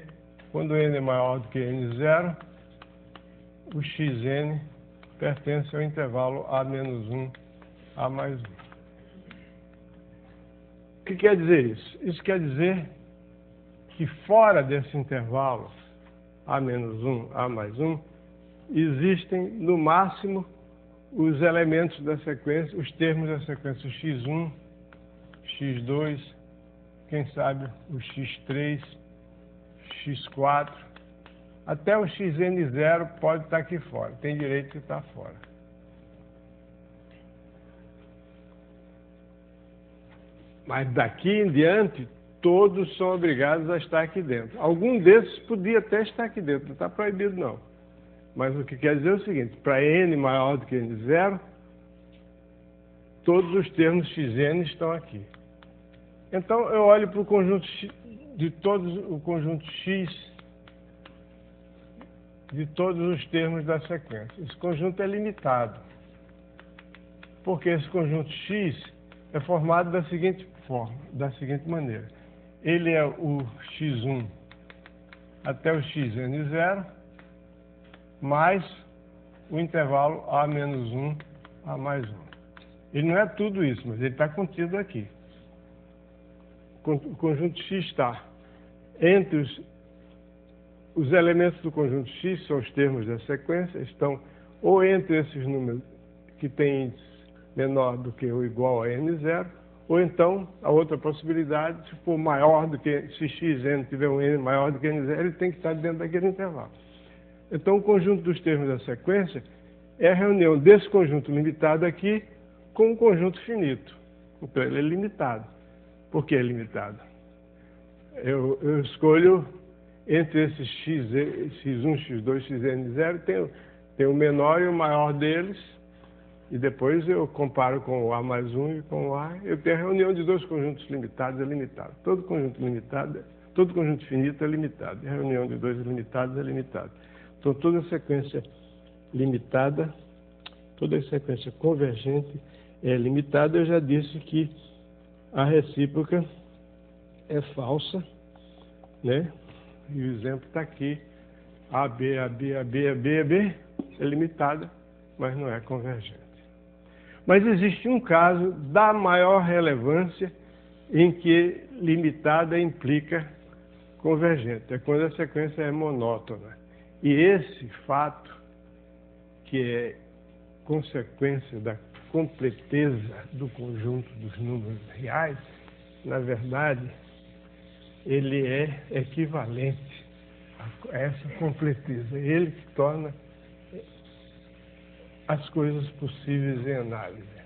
quando n é maior do que n0, o xn pertence ao intervalo a menos 1, a mais 1. O que quer dizer isso? Isso quer dizer que fora desse intervalo a menos 1, a mais 1, existem, no máximo, os elementos da sequência, os termos da sequência x1, x2, quem sabe o x3, x4, até o xn0 pode estar aqui fora, tem direito de estar fora. Mas daqui em diante, todos são obrigados a estar aqui dentro. Algum desses podia até estar aqui dentro, não está proibido não. Mas o que quer dizer é o seguinte, para n maior do que n0, todos os termos xn estão aqui. Então eu olho para o conjunto de todos, o conjunto x de todos os termos da sequência. Esse conjunto é limitado, porque esse conjunto x é formado da seguinte forma, da seguinte maneira. Ele é o x1 até o xn0, mais o intervalo a menos 1, a mais 1. Ele não é tudo isso, mas ele está contido aqui. O conjunto x está entre os elementos do conjunto x, são os termos da sequência, estão ou entre esses números que têm índice menor do que ou igual a n0, ou então, a outra possibilidade, se for maior do que, se xn tiver um n maior do que n0, ele tem que estar dentro daquele intervalo. Então, o conjunto dos termos da sequência é a reunião desse conjunto limitado aqui com um conjunto finito. Então, ele é limitado. Por que é limitado? Eu escolho entre esses x1, x2, xn0, tem o menor e o maior deles, e depois eu comparo com o a mais 1 e com o a. Eu tenho a reunião de dois conjuntos limitados, é limitado. Todo conjunto limitado, todo conjunto finito é limitado. E a reunião de dois limitados é limitado. Então, toda sequência limitada, toda sequência convergente é limitada. Eu já disse que a recíproca é falsa, né? E o exemplo está aqui. AB, AB, AB, AB, AB é limitada, mas não é convergente. Mas existe um caso da maior relevância em que limitada implica convergente. É quando a sequência é monótona. E esse fato, que é consequência da completeza do conjunto dos números reais, na verdade, ele é equivalente a essa completeza. Ele que torna as coisas possíveis em análise.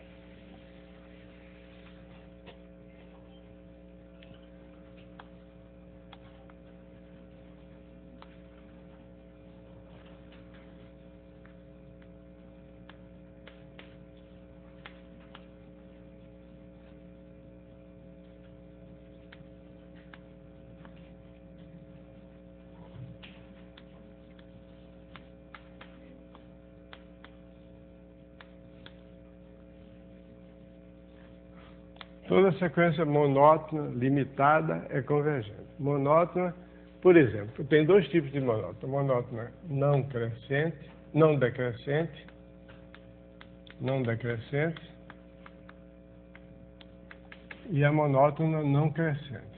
Toda sequência monótona, limitada, é convergente. Monótona, por exemplo, tem dois tipos de monótona. Monótona não crescente, não decrescente, e a monótona não crescente.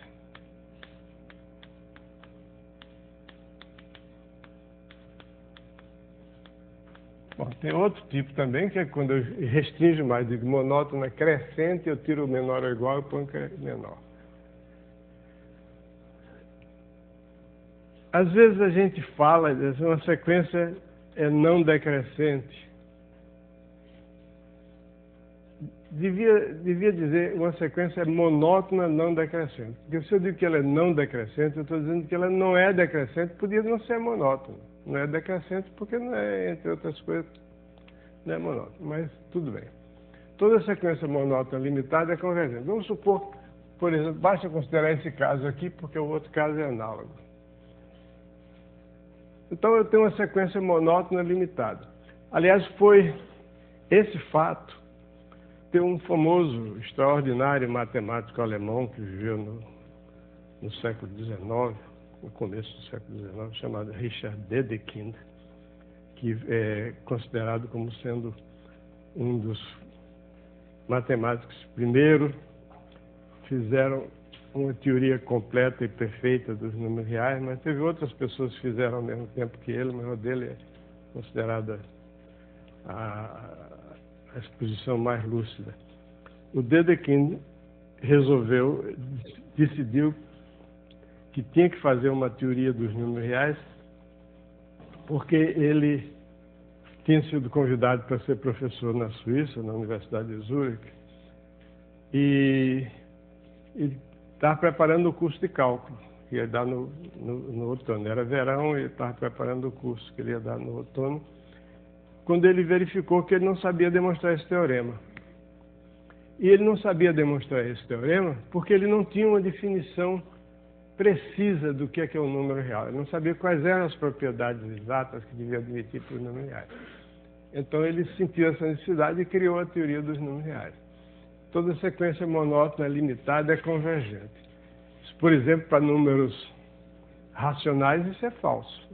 Bom, tem outro tipo também, que é quando eu restringo mais, digo monótona crescente, eu tiro o menor ou igual e ponho menor. Às vezes a gente fala, uma sequência é não decrescente. Devia dizer uma sequência monótona não decrescente. Porque se eu digo que ela é não decrescente, eu estou dizendo que ela não é decrescente, podia não ser monótona. Não é decrescente porque não é, entre outras coisas, não é monótona. Mas tudo bem. Toda sequência monótona limitada é convergente. Vamos supor, por exemplo, basta considerar esse caso aqui, porque o outro caso é análogo. Então eu tenho uma sequência monótona limitada. Aliás, foi esse fato. Tem um famoso, extraordinário matemático alemão que viveu no século XIX, no começo do século XIX, chamado Richard Dedekind, que é considerado como sendo um dos matemáticos que primeiro fizeram uma teoria completa e perfeita dos números reais, mas teve outras pessoas que fizeram ao mesmo tempo que ele, mas o dele é considerada a exposição mais lúcida. O Dedekind decidiu que tinha que fazer uma teoria dos números reais, porque ele tinha sido convidado para ser professor na Suíça, na Universidade de Zurique, e estava preparando o curso de cálculo, que ia dar no outono. Era verão e ele estava preparando o curso que ele ia dar no outono, quando ele verificou que ele não sabia demonstrar esse teorema. E ele não sabia demonstrar esse teorema porque ele não tinha uma definição precisa do que é um número real. Ele não sabia quais eram as propriedades exatas que devia admitir para os números reais. Então ele sentiu essa necessidade e criou a teoria dos números reais. Toda sequência monótona limitada é convergente. Por exemplo, para números racionais isso é falso.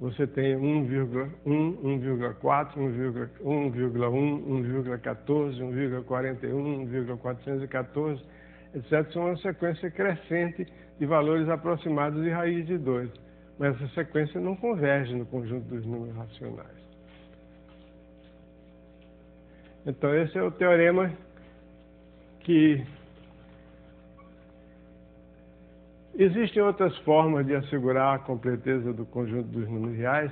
Você tem 1,1, 1,4, 1,1, 1,14, 1,41, 1,414, etc. São uma sequência crescente de valores aproximados de raiz de 2. Mas essa sequência não converge no conjunto dos números racionais. Então esse é o teorema que... Existem outras formas de assegurar a completeza do conjunto dos números reais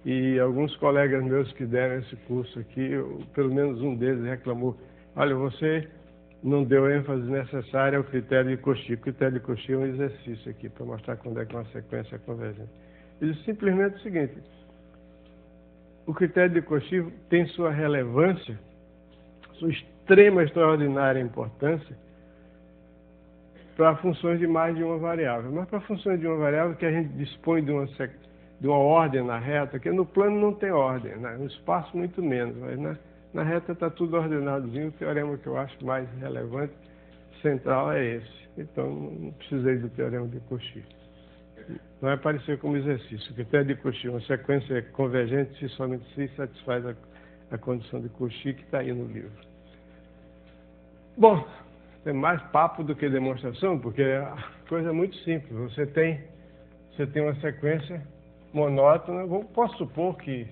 e alguns colegas meus que deram esse curso aqui, pelo menos um deles reclamou: olha, você não deu ênfase necessária ao critério de Cauchy. O critério de Cauchy é um exercício aqui para mostrar quando é que uma sequência é convergente. Ele diz simplesmente o seguinte: o critério de Cauchy tem sua relevância, sua extrema, extraordinária importância para funções de mais de uma variável. Mas para funções de uma variável que a gente dispõe de uma ordem na reta, que no plano não tem ordem, né? No espaço muito menos, mas na reta está tudo ordenadozinho. O teorema que eu acho mais relevante, central, é esse. Então não precisei do teorema de Cauchy. Não é parecer como exercício. O critério de Cauchy, uma sequência convergente, se somente se satisfaz a condição de Cauchy que está aí no livro. Bom, tem mais papo do que demonstração, porque a coisa é muito simples. Você tem uma sequência monótona, posso supor que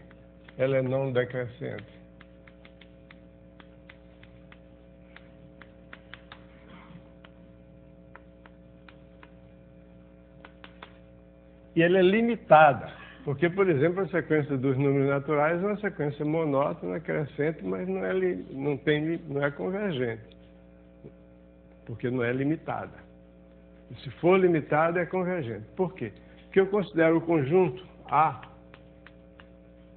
ela é não decrescente. E ela é limitada, porque, por exemplo, a sequência dos números naturais é uma sequência monótona, crescente, mas não é convergente, porque não é limitada. E se for limitada, é convergente. Por quê? Porque eu considero o conjunto A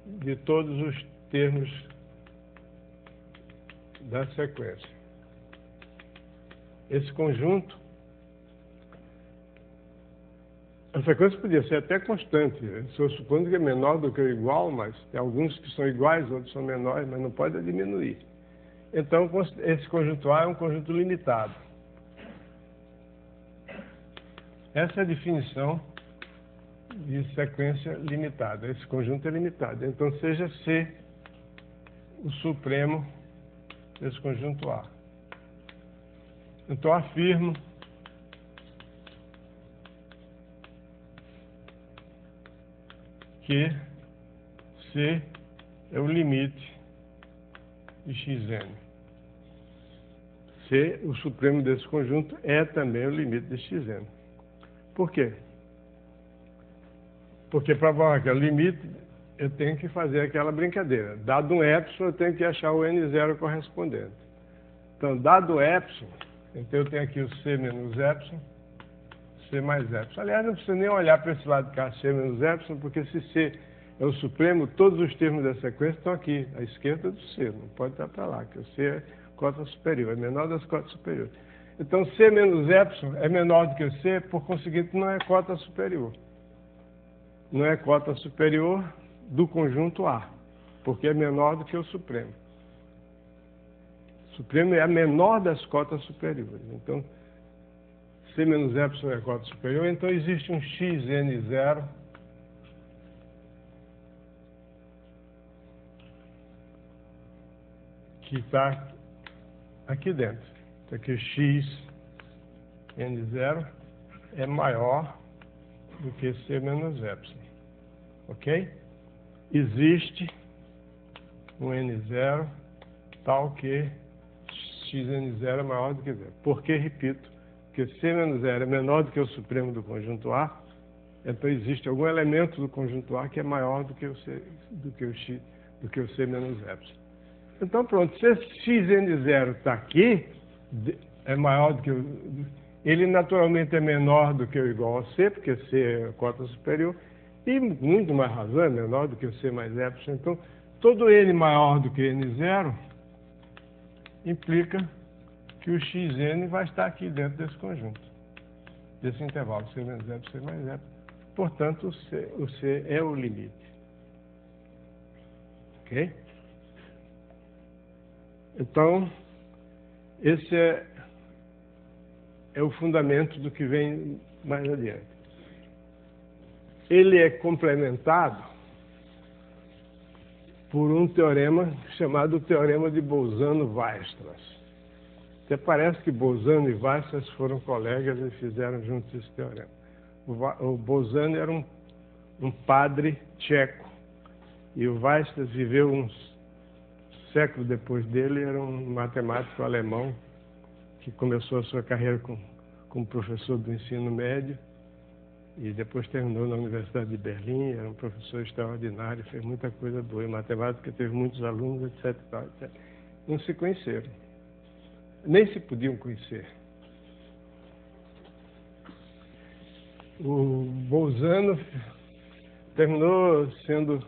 de todos os termos da sequência. Esse conjunto, a sequência podia ser até constante. Estou supondo que é menor do que o igual, mas tem alguns que são iguais, outros são menores, mas não pode diminuir. Então, esse conjunto A é um conjunto limitado. Essa é a definição de sequência limitada. Esse conjunto é limitado. Então, seja C o supremo desse conjunto A. Então, afirmo que C é o limite de Xn. C, o supremo desse conjunto, é também o limite de Xn. Por quê? Porque para provar que é o limite, eu tenho que fazer aquela brincadeira. Dado um epsilon, eu tenho que achar o n0 correspondente. Então, dado o epsilon, então eu tenho aqui o c menos epsilon, c mais epsilon. Aliás, não precisa nem olhar para esse lado de cá, c menos epsilon, porque se c é o supremo, todos os termos da sequência estão aqui, à esquerda do c, não pode estar para lá, porque o c é cota superior, é menor das cotas superiores. Então, c menos epsilon é menor do que o c, por conseguinte, não é cota superior. Não é cota superior do conjunto A, porque é menor do que o supremo. O supremo é a menor das cotas superiores. Então, C menos epsilon é a cota superior, então existe um xn0 que está aqui dentro. Então, aqui o xn0 é maior do que C menos epsilon. Ok? Existe um n0 tal que xn0 é maior do que zero. Por que, repito, que C menos zero é menor do que o supremo do conjunto A, então existe algum elemento do conjunto A que é maior do que o C menos epsilon. Então pronto, se esse xn0 está aqui, é maior do que ele naturalmente é menor do que ou igual a C, porque C é a cota superior, e muito mais razão, é menor do que o C mais epsilon. Então, todo n maior do que n0 implica que o xn vai estar aqui dentro desse conjunto, desse intervalo, C menos epsilon, C mais epsilon. Portanto, o C é o limite. Ok? Então, esse é o fundamento do que vem mais adiante. Ele é complementado por um teorema chamado Teorema de Bolzano-Weierstrass. Até parece que Bolzano e Weierstrass foram colegas e fizeram juntos esse teorema. O Bolzano era um padre tcheco e o Weierstrass viveu uns séculos depois dele, era um matemático alemão que começou a sua carreira como professor do ensino médio e depois terminou na Universidade de Berlim, era um professor extraordinário, fez muita coisa boa em matemática, teve muitos alunos, etc. etc. Não se conheceram, nem se podiam conhecer. O Bolzano terminou sendo,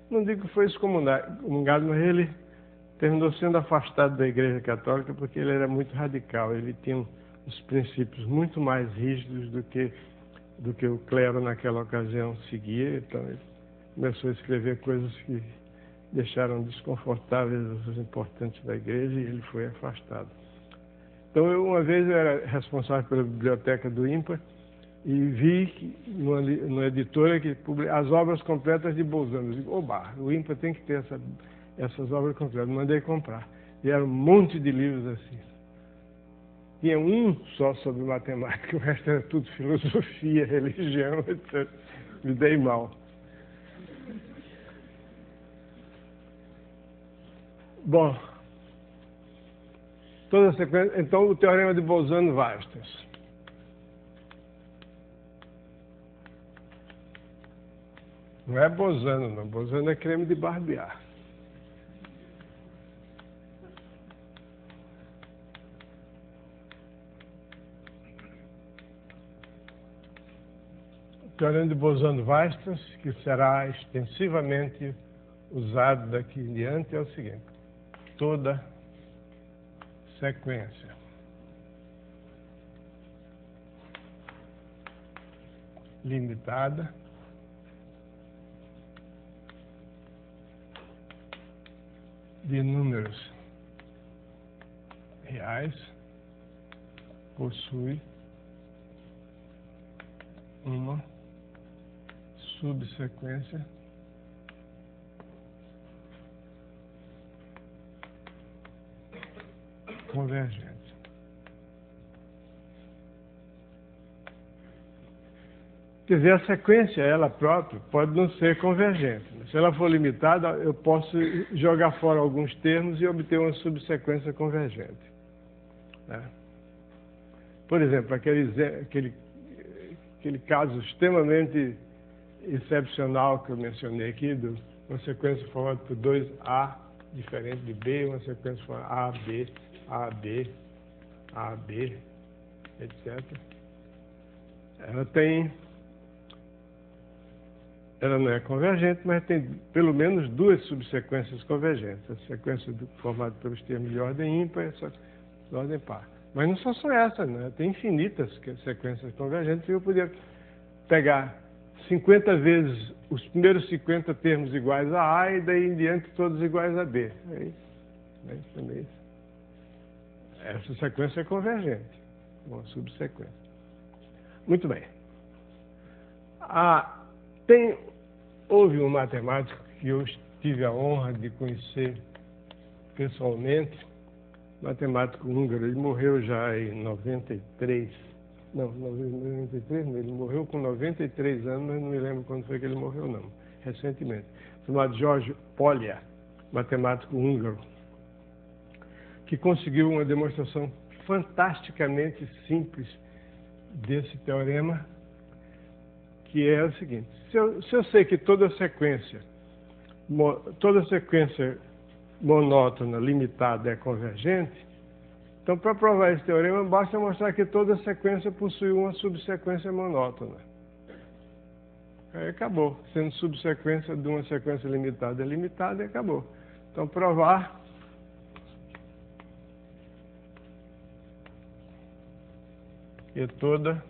não digo que foi excomungado, mas ele terminou sendo afastado da Igreja Católica porque ele era muito radical, ele tinha os princípios muito mais rígidos do que o clero naquela ocasião seguia, então ele começou a escrever coisas que deixaram desconfortáveis os importantes da igreja e ele foi afastado. Então, uma vez eu era responsável pela biblioteca do INPA e vi que, numa editora que publica as obras completas de Bolzano. Eu digo, oba, o INPA tem que ter essas obras completas. Mandei comprar. E era um monte de livros assim. Tinha um só sobre matemática, o resto era tudo filosofia, religião, etc. Me dei mal. Bom, toda a sequência. Então, o teorema de Bolzano-Weierstrass. Não é Bolzano, não. Bolzano é creme de barbear. O teorema de Bolzano-Weierstrass, que será extensivamente usado daqui em diante, é o seguinte: toda sequência limitada de números reais possui uma subsequência convergente. Quer dizer, a sequência, ela própria, pode não ser convergente. Se ela for limitada, eu posso jogar fora alguns termos e obter uma subsequência convergente. Né? Por exemplo, aquele caso extremamente excepcional que eu mencionei aqui, uma sequência formada por 2A, diferente de B, uma sequência formada A, B, A, B, A, B, etc. Ela não é convergente, mas tem pelo menos duas subsequências convergentes. A sequência formada pelos termos de ordem ímpar e essa de ordem par. Mas não são só essas, né? Tem infinitas sequências convergentes. Eu poderia pegar 50 vezes os primeiros 50 termos iguais a A e daí em diante todos iguais a B. É isso, também. Essa sequência é convergente, uma subsequência. Muito bem. Houve um matemático que eu tive a honra de conhecer pessoalmente, matemático húngaro. Ele morreu já em 93. Não, 93 não, ele morreu com 93 anos, mas não me lembro quando foi que ele morreu, não. Recentemente. Chamado George Polya, matemático húngaro, que conseguiu uma demonstração fantasticamente simples desse teorema, que é o seguinte: se eu sei que toda sequência monótona limitada é convergente, então para provar esse teorema basta mostrar que toda sequência possui uma subsequência monótona. Aí acabou. Sendo subsequência de uma sequência limitada é limitada e acabou. Então provar que toda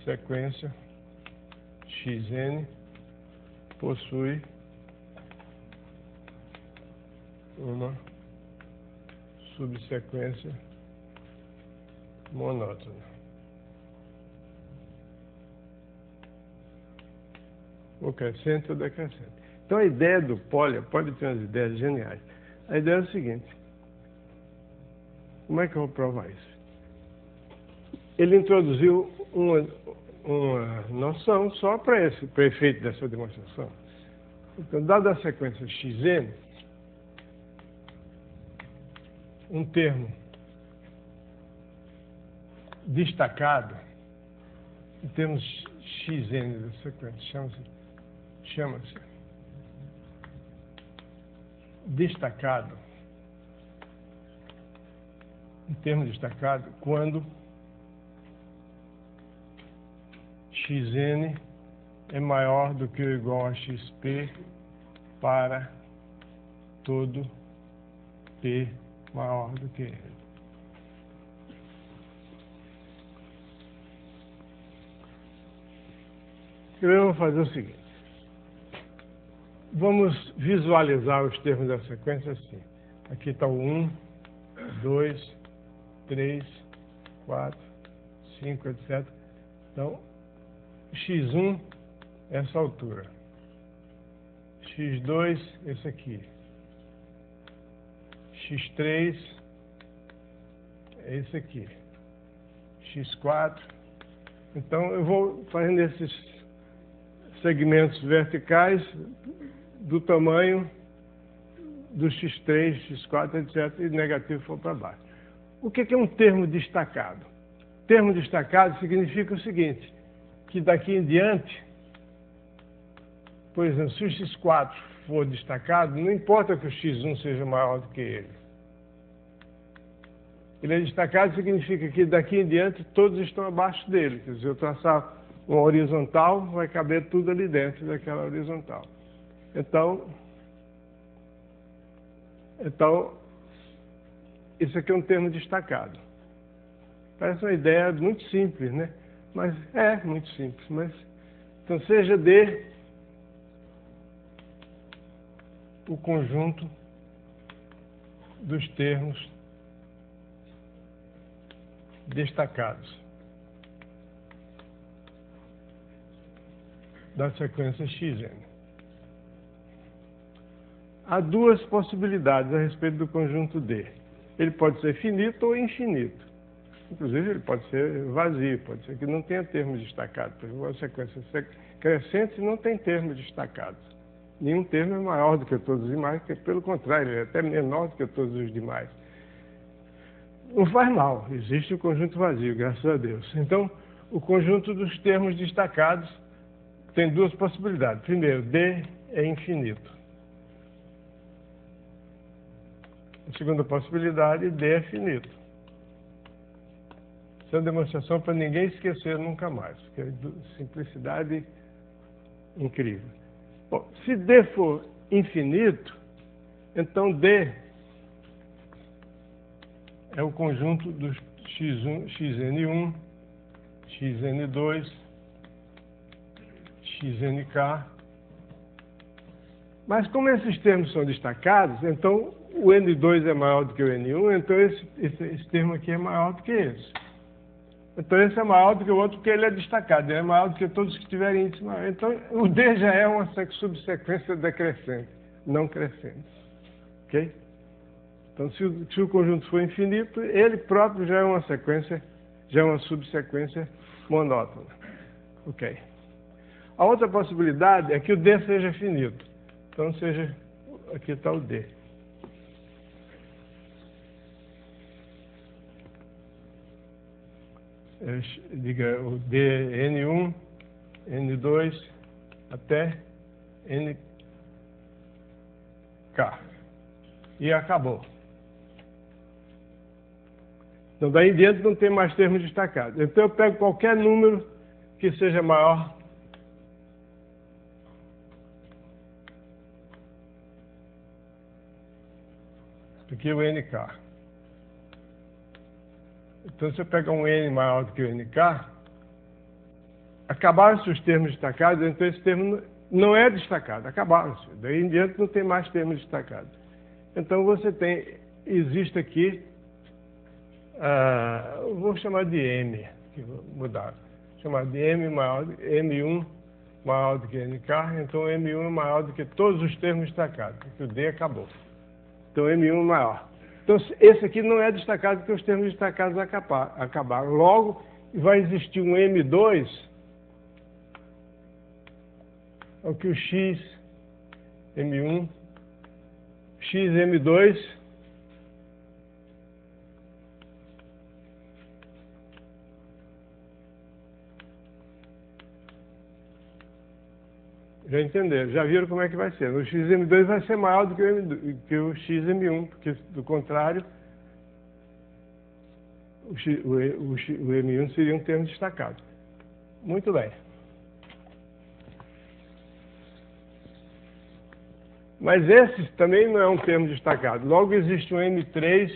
sequência xn possui uma subsequência monótona. Ou crescente ou decrescente. Então a ideia do Polya pode ter umas ideias geniais. A ideia é o seguinte: como é que eu vou provar isso? Ele introduziu uma noção só para efeito dessa demonstração. Então, dada a sequência xn, um termo destacado, em termos xn da sequência, chama-se destacado, um termo destacado quando xn é maior do que ou igual a xp para todo p maior do que n. Eu vou fazer o seguinte: vamos visualizar os termos da sequência assim. Aqui está o 1, 2, 3, 4, 5, etc. Então, x1 é essa altura, x2 esse aqui, x3 é esse aqui, x4. Então eu vou fazendo esses segmentos verticais do tamanho do x3, x4, etc. e negativo for para baixo. O que é um termo destacado? Termo destacado significa o seguinte: que daqui em diante, por exemplo, se o x4 for destacado, não importa que o x1 seja maior do que ele. Ele é destacado significa que daqui em diante todos estão abaixo dele. Quer dizer, eu traçar uma horizontal, vai caber tudo ali dentro daquela horizontal. Então isso aqui é um termo destacado. Parece uma ideia muito simples, né? Mas é muito simples. Mas, então, seja D o conjunto dos termos destacados da sequência xn. Há duas possibilidades a respeito do conjunto D. Ele pode ser finito ou infinito. Inclusive, ele pode ser vazio, pode ser que não tenha termos destacados. Por exemplo, a sequência crescente não tem termos destacados. Nenhum termo é maior do que todos os demais, pelo contrário, ele é até menor do que todos os demais. Não faz mal, existe o conjunto vazio, graças a Deus. Então, o conjunto dos termos destacados tem duas possibilidades. Primeiro, D é infinito. A segunda possibilidade, D é finito. Isso é uma demonstração para ninguém esquecer nunca mais, porque é de simplicidade incrível. Bom, se D for infinito, então D é o conjunto dos x1, xn1, xn2, xnk. Mas como esses termos são destacados, então o n2 é maior do que o n1, então esse termo aqui é maior do que esse. Então esse é maior do que o outro porque ele é destacado, ele é maior do que todos que tiverem índice maior. Então o D já é uma subsequência decrescente, não crescente. Ok? Então se o conjunto for infinito, ele próprio já é uma sequência, já é uma subsequência monótona. Ok? A outra possibilidade é que o D seja finito. Então seja, aqui está o D. Diga o D N1, N2 até NK. E acabou. Então daí em diante não tem mais termos destacados. Então eu pego qualquer número que seja maior do que o NK. Então, se eu pegar um N maior do que o NK, acabaram-se os termos destacados, então esse termo não é destacado, acabaram-se. Daí em diante não tem mais termos destacados. Então você tem, existe aqui, vou chamar de M, que vou mudar, chamar de M maior, M1 maior do que NK, então M1 é maior do que todos os termos destacados, porque o D acabou. Então M1 maior. Então, esse aqui não é destacado porque os termos destacados acabaram. Logo, vai existir um M2, o que o X, M1, X, M2, já entenderam, já viram como é que vai ser. O XM2 vai ser maior do que o XM1, porque, do contrário, o M1 seria um termo destacado. Muito bem. Mas esse também não é um termo destacado. Logo existe um M3,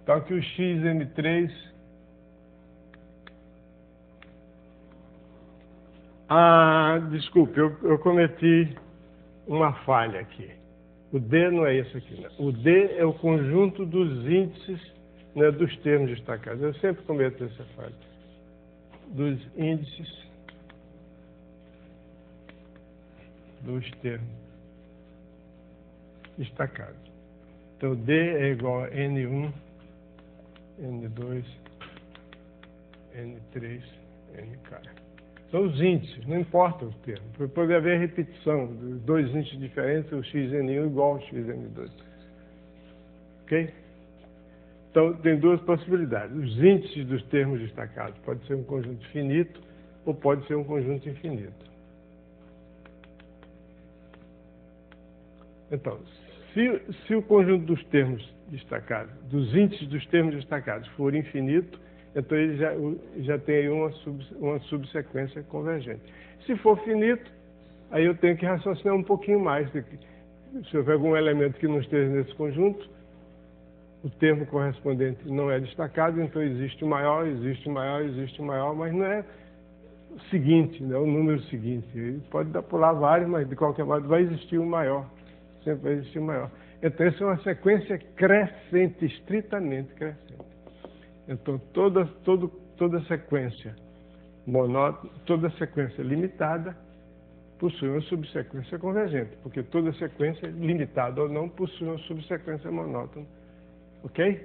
então que o XM3... desculpe, eu cometi uma falha aqui. O D não é isso aqui, não. O D é o conjunto dos índices, né, dos termos destacados. Eu sempre cometo essa falha. Dos índices dos termos destacados. Então, D é igual a N1, N2, N3, NK. São os índices, não importa o termo. Pode haver repetição de dois índices diferentes, o xn1 igual ao xn2. Ok? Então, tem duas possibilidades. Os índices dos termos destacados pode ser um conjunto finito ou pode ser um conjunto infinito. Então, se o conjunto dos termos destacados, dos índices dos termos destacados for infinito, então ele já tem aí uma subsequência convergente. Se for finito, aí eu tenho que raciocinar um pouquinho mais. Se houver algum elemento que não esteja nesse conjunto, o termo correspondente não é destacado, então existe o maior, existe o maior, existe o maior, mas não é o seguinte, não é o número seguinte. Ele pode pular vários, mas de qualquer modo vai existir o maior. Sempre vai existir o maior. Então essa é uma sequência crescente, estritamente crescente. Então, toda sequência monótona, toda sequência limitada possui uma subsequência convergente, porque toda sequência, limitada ou não, possui uma subsequência monótona. Ok?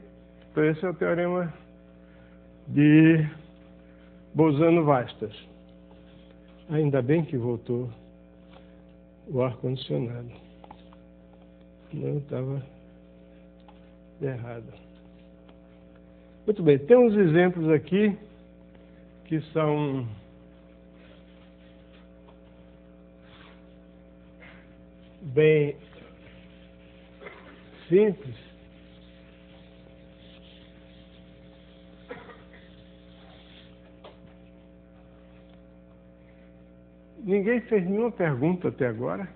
Então, esse é o teorema de Bolzano-Weierstrass. Ainda bem que voltou o ar-condicionado. Não estava errado. Muito bem, tem uns exemplos aqui que são bem simples, ninguém fez nenhuma pergunta até agora.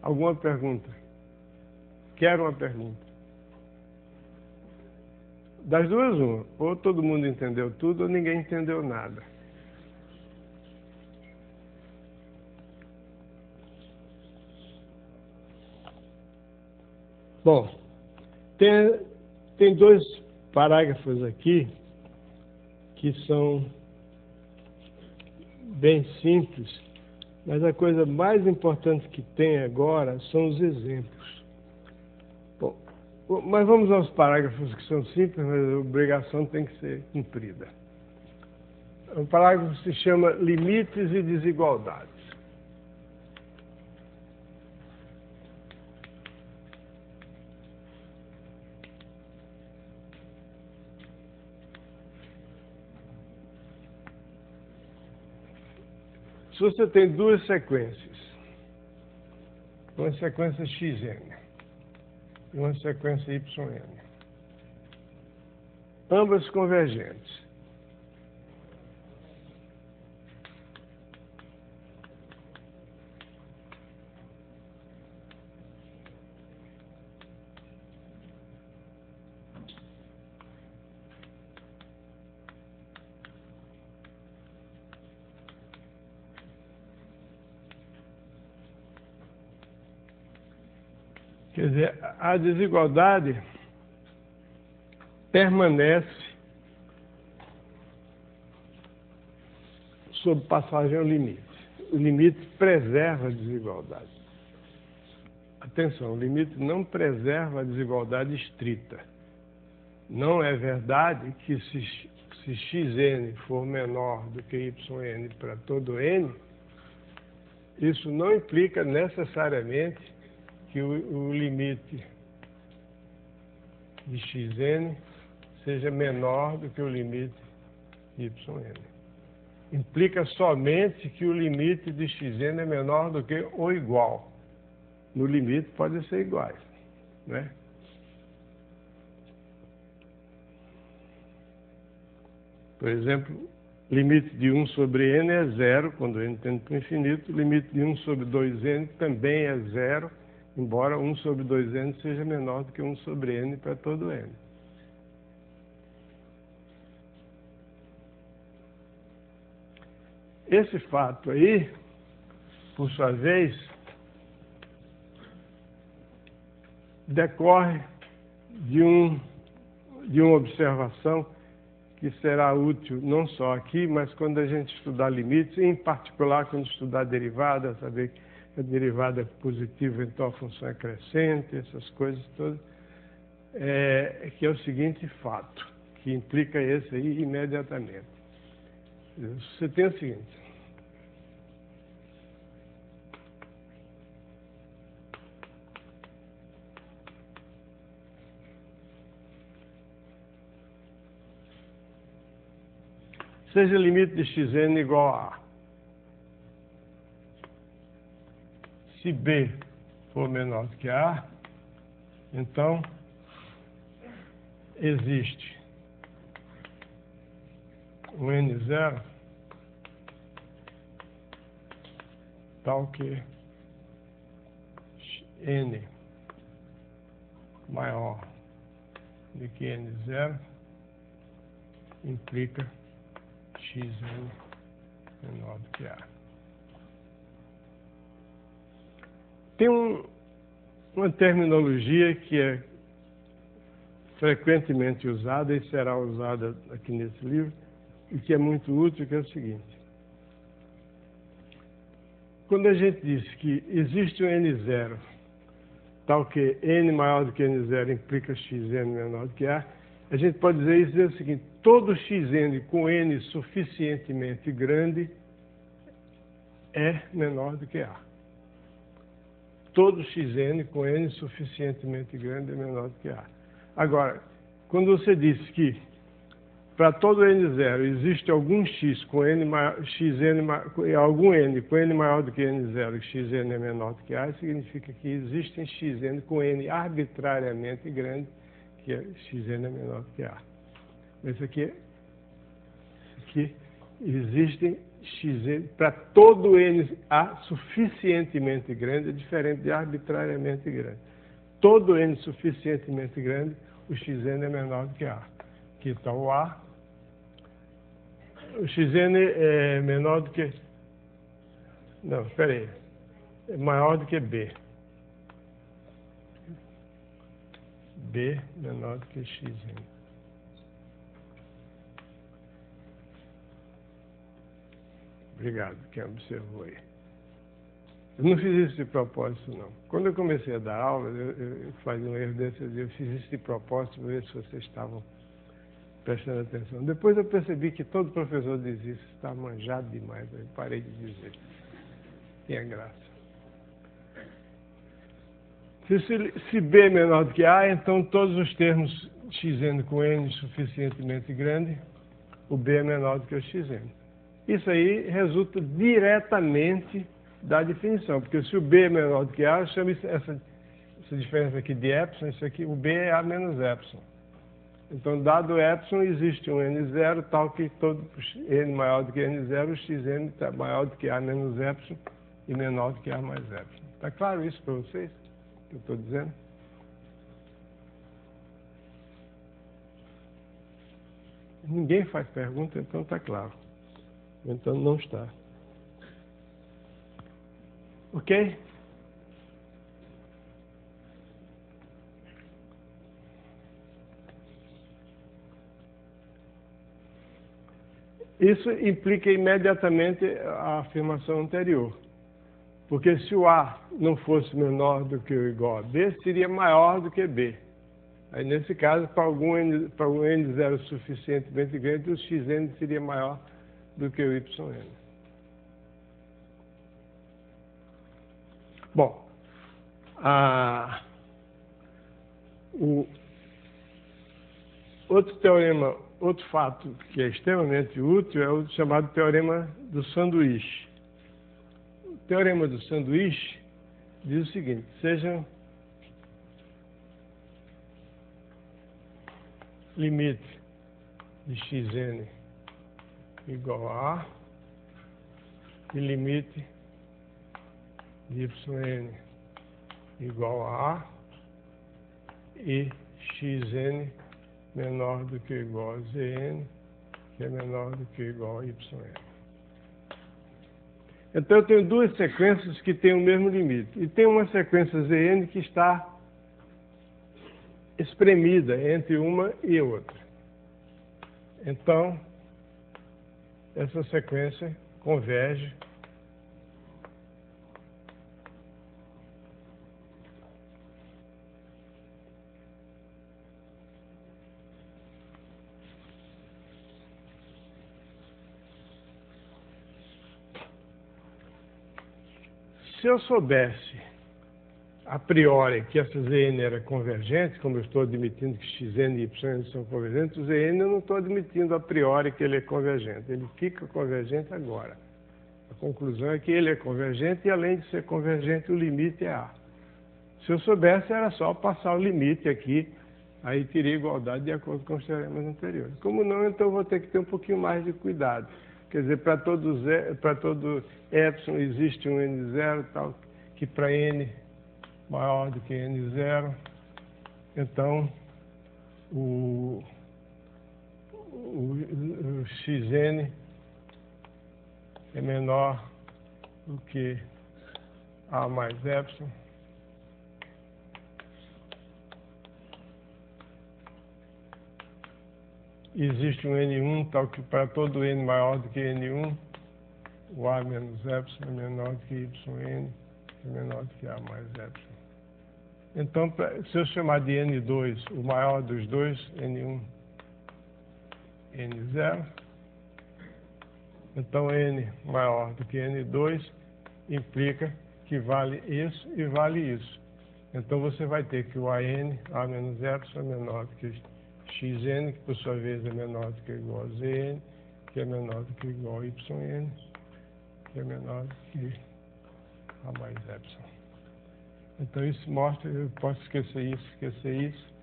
Alguma pergunta? Quero uma pergunta. Das duas, uma. Ou todo mundo entendeu tudo, ou ninguém entendeu nada. Bom, tem dois parágrafos aqui que são bem simples, mas a coisa mais importante que tem agora são os exemplos. Bom, mas vamos aos parágrafos que são simples, mas a obrigação tem que ser cumprida. O parágrafo se chama Limites e Desigualdades. Se você tem duas sequências, uma sequência xn e uma sequência yn, ambas convergentes, quer dizer, a desigualdade permanece sob passagem ao limite. O limite preserva a desigualdade. Atenção, o limite não preserva a desigualdade estrita. Não é verdade que se xn for menor do que yn para todo n, isso não implica necessariamente que o limite de xn seja menor do que o limite de yn. Implica somente que o limite de xn é menor do que ou igual. No limite podem ser iguais, né? Por exemplo, limite de 1 sobre n é zero, quando n tende para o infinito. O limite de 1 sobre 2n também é zero, embora 1 sobre 2n seja menor do que 1 sobre n para todo n. Esse fato aí, por sua vez, decorre de uma observação que será útil não só aqui, mas quando a gente estudar limites, em particular quando estudar derivada, saber que a derivada é positiva, então a função é crescente, essas coisas todas, que é o seguinte fato, que implica esse aí imediatamente. Você tem o seguinte: seja o limite de xn igual a A. Se B for menor do que A, então existe um N0 tal que N maior do que N0 implica xn menor do que A. Tem uma terminologia que é frequentemente usada e será usada aqui nesse livro, e que é muito útil, que é o seguinte: quando a gente diz que existe um N0 tal que N maior do que N0 implica xn menor do que A, a gente pode dizer o seguinte: todo xn com N suficientemente grande é menor do que A. Todo xn com N suficientemente grande é menor do que A. Agora, quando você diz que para todo N0 existe algum X com N maior, algum N com N maior do que N0 e Xn é menor do que A, significa que existem Xn com N arbitrariamente grande, que Xn é menor do que A. Esse aqui existem Xn, para todo N A suficientemente grande, é diferente de arbitrariamente grande. Todo N suficientemente grande, o Xn é menor do que A. Aqui está o A. O Xn é menor do que... Não, espera aí. É maior do que B. B menor do que Xn. Obrigado, quem observou aí. Eu não fiz isso de propósito, não. Quando eu comecei a dar aula, eu fazia um erro desse, eu fiz isso de propósito para ver se vocês estavam prestando atenção. Depois eu percebi que todo professor diz isso, está manjado demais, eu parei de dizer. Tinha graça. Se B é menor do que A, então todos os termos Xn com N suficientemente grande, o B é menor do que o Xn. Isso aí resulta diretamente da definição, porque se o B é menor do que A, eu chamo essa diferença aqui de epsilon, isso aqui, o B é A menos epsilon. Então, dado epsilon, existe um N0 tal que todo N maior do que N0, o Xn está maior do que A menos epsilon e menor do que A mais epsilon. Está claro isso para vocês, que eu estou dizendo? Ninguém faz pergunta, então está claro. Então não está. Ok? Isso implica imediatamente a afirmação anterior. Porque se o A não fosse menor do que ou igual a B, seria maior do que B. Aí, nesse caso, para um N0 suficientemente grande, o Xn seria maior do que o Yn. Bom, o outro teorema, outro fato que é extremamente útil é o chamado teorema do sanduíche. O teorema do sanduíche diz o seguinte: sejam limite de Xn igual a A e limite de Yn igual a A e Xn menor do que ou igual a Zn, que é menor do que ou igual a Yn. Então eu tenho duas sequências que têm o mesmo limite. E tem uma sequência Zn que está espremida entre uma e outra. Então, essa sequência converge se eu soubesse a priori que essa Zn era convergente, como eu estou admitindo que Xn e Yn são convergentes, o Zn eu não estou admitindo a priori que ele é convergente. Ele fica convergente agora. A conclusão é que ele é convergente e, além de ser convergente, o limite é A. Se eu soubesse, era só passar o limite aqui, aí teria igualdade de acordo com os teoremas anteriores. Como não, então eu vou ter que ter um pouquinho mais de cuidado. Quer dizer, para todo epsilon existe um N0, tal, que para N maior do que N0, então o Xn é menor do que A mais epsilon. Existe um N1 tal que para todo N maior do que N1, o A menos epsilon é menor do que Yn, é menor do que A mais epsilon. Então, se eu chamar de N2, o maior dos dois, N1, N0, então N maior do que N2 implica que vale isso e vale isso. Então, você vai ter que o AN, A menos epsilon, é menor do que xn, que por sua vez é menor do que ou igual a zn, que é menor do que ou igual a yn, que é menor do que a mais epsilon. Então isso mostra, eu posso esquecer isso,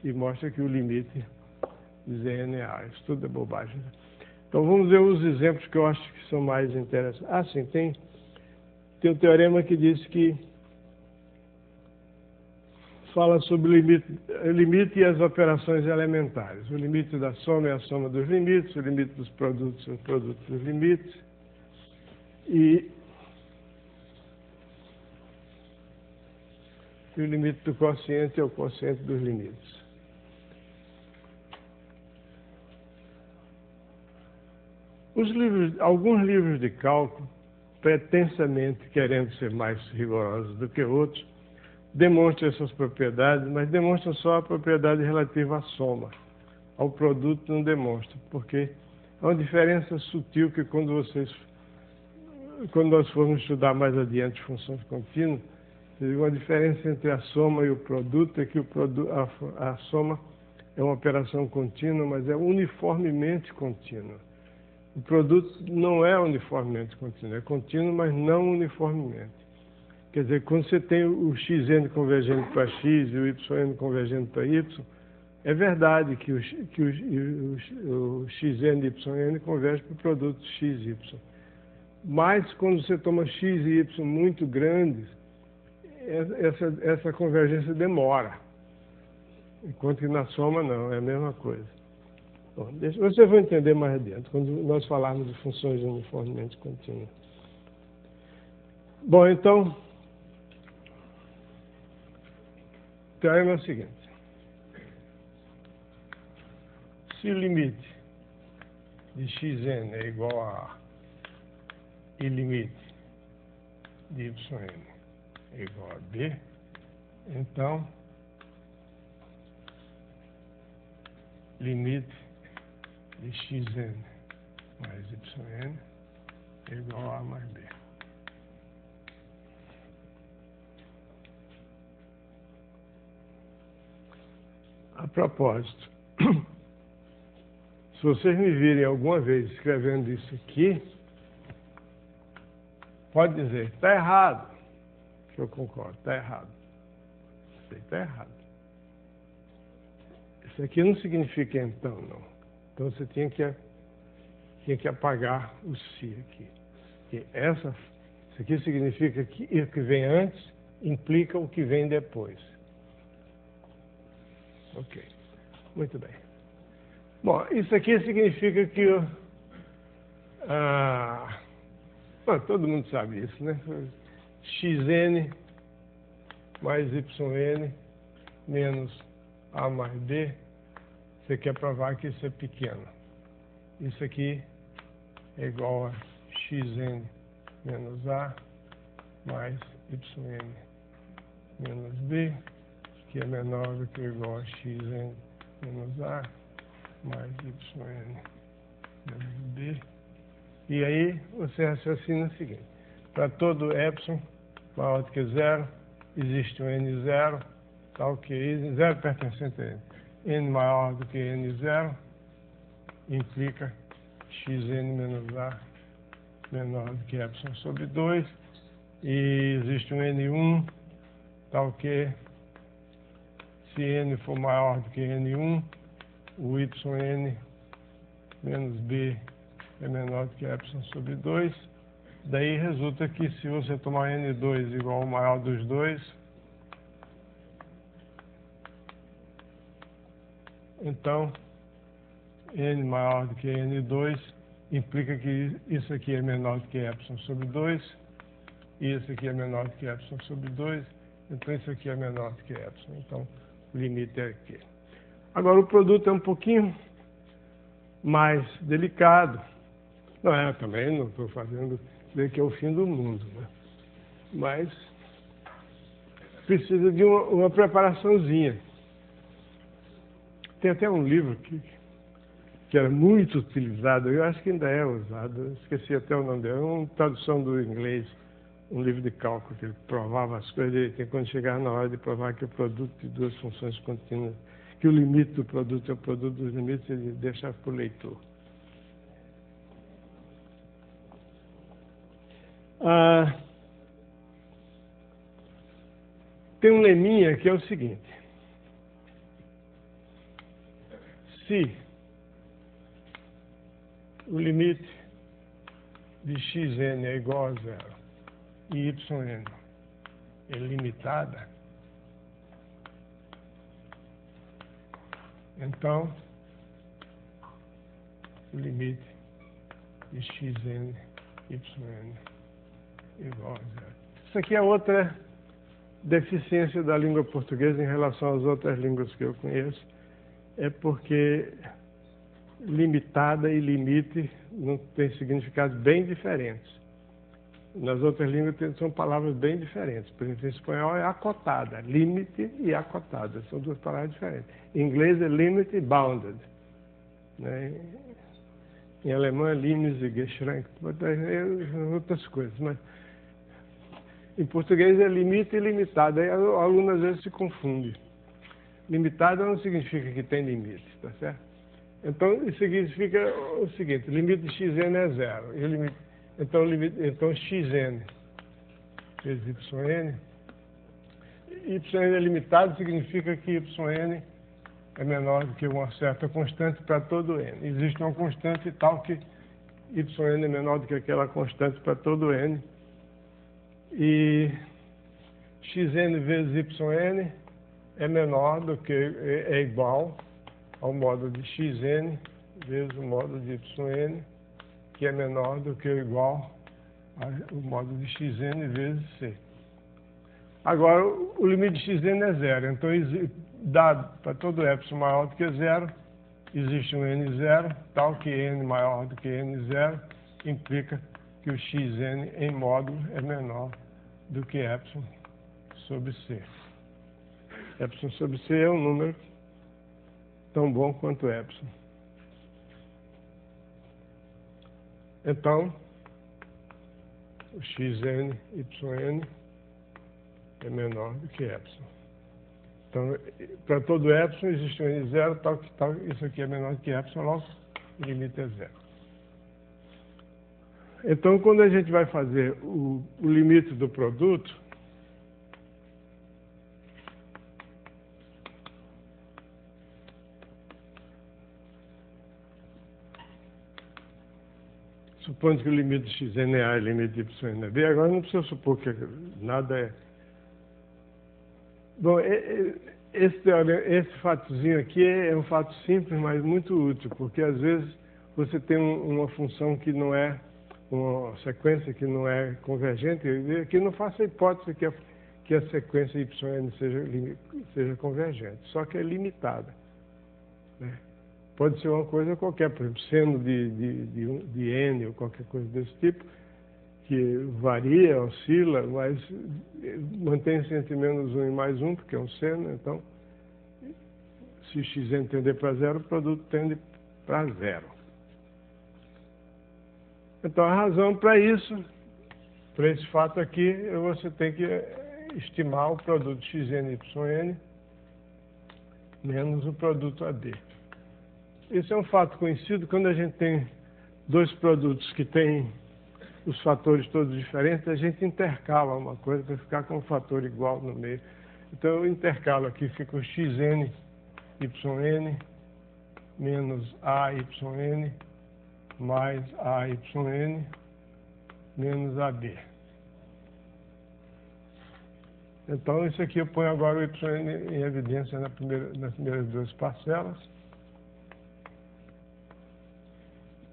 e mostra que o limite de Zn é A. Isso tudo é bobagem. Então vamos ver os exemplos que eu acho que são mais interessantes. Ah, sim, tem um teorema que diz que fala sobre o limite e as operações elementares. O limite da soma é a soma dos limites, o limite dos produtos é o produto dos limites, e o limite do quociente é o quociente dos limites. Alguns livros de cálculo, pretensamente querendo ser mais rigorosos do que outros, demonstram essas propriedades, mas demonstram só a propriedade relativa à soma. Ao produto não demonstra, porque é uma diferença sutil que quando nós formos estudar mais adiante funções contínuas, uma diferença entre a soma e o produto é que a soma é uma operação contínua, mas é uniformemente contínua. O produto não é uniformemente contínuo, é contínuo, mas não uniformemente. Quer dizer, quando você tem o xn convergente para x e o yn convergente para y, é verdade que o xn e yn converge para o produto x e y. Mas quando você toma x e y muito grandes, essa convergência demora. Enquanto que na soma não, é a mesma coisa. Bom, vocês vão entender mais adiante, quando nós falarmos de funções uniformemente contínuas. Bom, então, o teorema é o seguinte. Se o limite de xn é igual a A e limite de yn é igual a B, então, limite de xn mais yn é igual a A mais B. A propósito, se vocês me virem alguma vez escrevendo isso aqui, pode dizer, está errado, que eu concordo, está errado. Está errado. Isso aqui não significa então, não. Então você tinha que apagar o se aqui. Porque isso aqui significa que o que vem antes implica o que vem depois. Ok, muito bem. Bom, isso aqui significa que bom, todo mundo sabe isso, né? Xn mais yn menos A mais B, você quer provar que isso é pequeno. Isso aqui é igual a xn menos A mais yn menos B, que é menor do que ou igual a xn menos A mais yn menos B. E aí você raciocina o seguinte: para todo epsilon maior do que zero, existe um n0, tal que 0 pertencente a n maior do que n0, implica xn menos A menor do que epsilon sobre 2, e existe um n1, tal que se n for maior do que n1, o yn menos b é menor do que epsilon sobre 2. Daí resulta que se você tomar n2 igual ao maior dos dois, então n maior do que n2 implica que isso aqui é menor do que epsilon sobre 2, e isso aqui é menor do que epsilon sobre 2, então isso aqui é menor do que epsilon. Então o limite é aqui. Agora o produto é um pouquinho mais delicado. Não é, também não estou fazendo ver que é o fim do mundo, né? Mas precisa de uma preparaçãozinha. Tem até um livro que era muito utilizado, eu acho que ainda é usado, eu esqueci até o nome dele, é uma tradução do inglês, um livro de cálculo que ele provava as coisas direitinho, quando chegava na hora de provar que o produto de duas funções contínuas, que o limite do produto é o produto dos limites, ele deixa para o leitor. Tem um leminha que é o seguinte: se o limite de xn é igual a zero e yn é limitada, então o limite de xn, yn é igual a zero. Isso aqui é outra deficiência da língua portuguesa em relação às outras línguas que eu conheço, é porque limitada e limite não têm significados bem diferentes. Nas outras línguas são palavras bem diferentes. Por exemplo, em espanhol é acotada, limite e acotada, são duas palavras diferentes. Em inglês é limit e bounded, né? Em alemão é limits e geschränkt, outras coisas, mas em português é limite e limitado. Aí o aluno às vezes se confunde. Limitado não significa que tem limite, tá certo? Então isso significa o seguinte: limite de xn é zero. E o limite, então xn vezes yn. Yn é limitado significa que yn é menor do que uma certa constante para todo n. Existe uma constante tal que yn é menor do que aquela constante para todo n. E xn vezes yn é menor do que, é igual ao módulo de xn vezes o módulo de yn, que é menor do que ou igual ao módulo de xn vezes c. Agora, o limite de xn é zero, então, dado para todo epsilon maior do que zero, existe um n0, tal que n maior do que n0, implica que o xn em módulo é menor do que epsilon sobre c. Epsilon sobre c é um número tão bom quanto epsilon. Então, o xn, yn é menor do que epsilon. Então, para todo epsilon existe um n0, tal que isso aqui é menor do que epsilon, logo o limite é zero. Então, quando a gente vai fazer o limite do produto, supondo que o limite de xn é A e o limite de yn é B, agora não precisa supor que nada é... Bom, esse fatozinho aqui é um fato simples, mas muito útil, porque às vezes você tem uma função que não é, uma sequência que não é convergente, aqui não faço a hipótese que a sequência yn seja convergente, só que é limitada, né? Pode ser uma coisa qualquer, por exemplo, seno de n ou qualquer coisa desse tipo, que varia, oscila, mas mantém-se entre -1 e +1, porque é um seno. Então, se o xn tender para zero, o produto tende para zero. Então, a razão para isso, para esse fato aqui, você tem que estimar o produto xn yn menos o produto AD. Esse é um fato conhecido quando a gente tem dois produtos que têm os fatores todos diferentes, a gente intercala uma coisa para ficar com um fator igual no meio. Então eu intercalo aqui, fica o xn yn menos AYN mais AYN menos AB. Então isso aqui eu ponho agora o yn em evidência nas primeiras duas parcelas.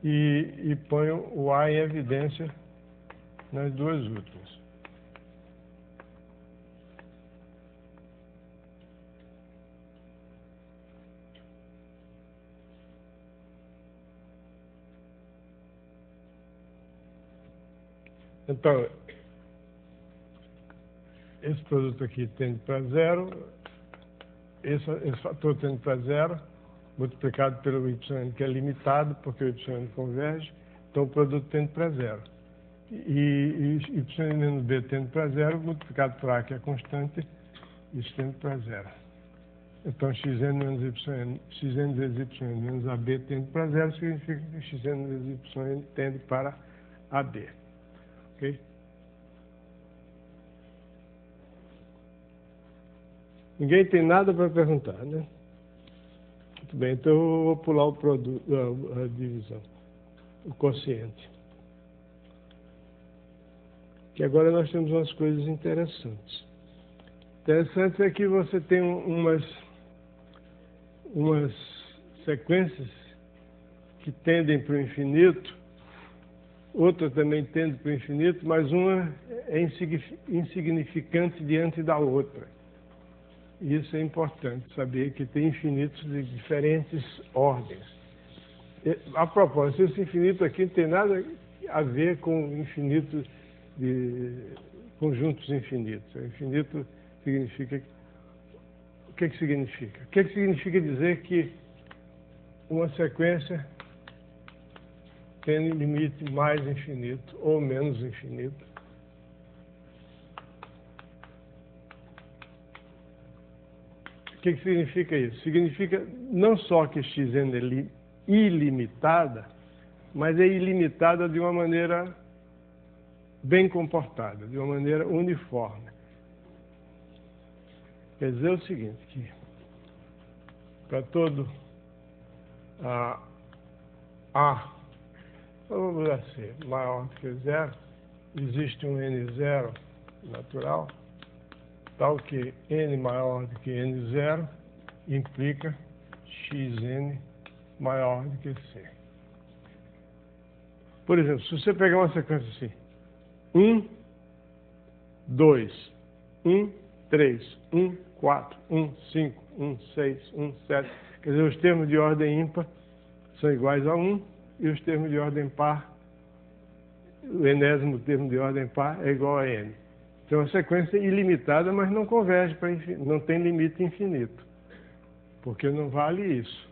E ponho o A em evidência nas duas últimas. Então, esse produto aqui tende para zero, esse fator tende para zero, multiplicado pelo yn, que é limitado, porque o yn converge, então o produto tende para zero. E y menos b tende para zero, multiplicado por A, que é constante, isso tende para zero. Então, xn menos yn, xn vezes yn menos AB tende para zero, significa que xn vezes yn tende para AB. Ok? Ninguém tem nada para perguntar, né? Muito bem, então eu vou pular o produto, a divisão, o quociente. Que agora nós temos umas coisas interessantes. Interessante é que você tem umas sequências que tendem para o infinito, outra também tende para o infinito, mas uma é insignificante diante da outra. Isso é importante, saber que tem infinitos de diferentes ordens. A propósito, esse infinito aqui não tem nada a ver com infinito de conjuntos infinitos. O infinito significa... O que significa? O que significa dizer que uma sequência tem limite mais infinito ou menos infinito? O que significa isso? Significa não só que xn é ilimitada, mas é ilimitada de uma maneira bem comportada, de uma maneira uniforme. Quer dizer o seguinte, que para todo A, vamos assim, maior do que zero, existe um N0 natural, tal que N maior do que N0 implica Xn maior do que C. Por exemplo, se você pegar uma sequência assim, 1, 2, 1, 3, 1, 4, 1, 5, 1, 6, 1, 7, quer dizer, os termos de ordem ímpar são iguais a 1 e os termos de ordem par, o enésimo termo de ordem par é igual a n. Então, é uma sequência ilimitada, mas não converge para infinito, não tem limite infinito, porque não vale isso.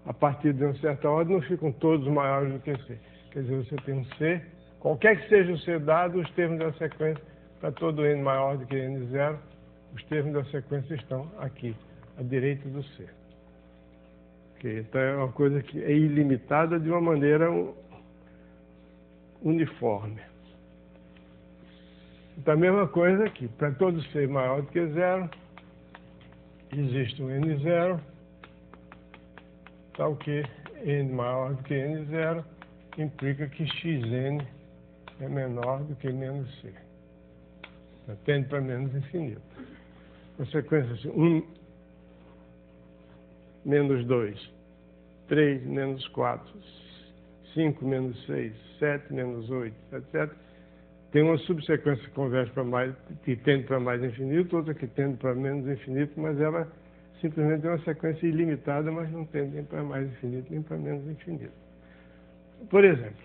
A partir de uma certa ordem, não ficam todos maiores do que C. Quer dizer, você tem um C, qualquer que seja o C dado, os termos da sequência, para todo n maior do que n0, os termos da sequência estão aqui, à direita do C. Okay? Então, é uma coisa que é ilimitada de uma maneira uniforme. Então, a mesma coisa aqui, para todo C maior do que zero, existe um N0, tal que N maior do que N0 implica que Xn é menor do que menos C. Então, tende para menos infinito. A sequência assim, 1 menos 2, 3 menos 4, 5 menos 6, 7 menos 8, etc. Tem uma subsequência que converge para mais, que tende para mais infinito, outra que tende para menos infinito, mas ela simplesmente é uma sequência ilimitada, mas não tende nem para mais infinito, nem para menos infinito. Por exemplo,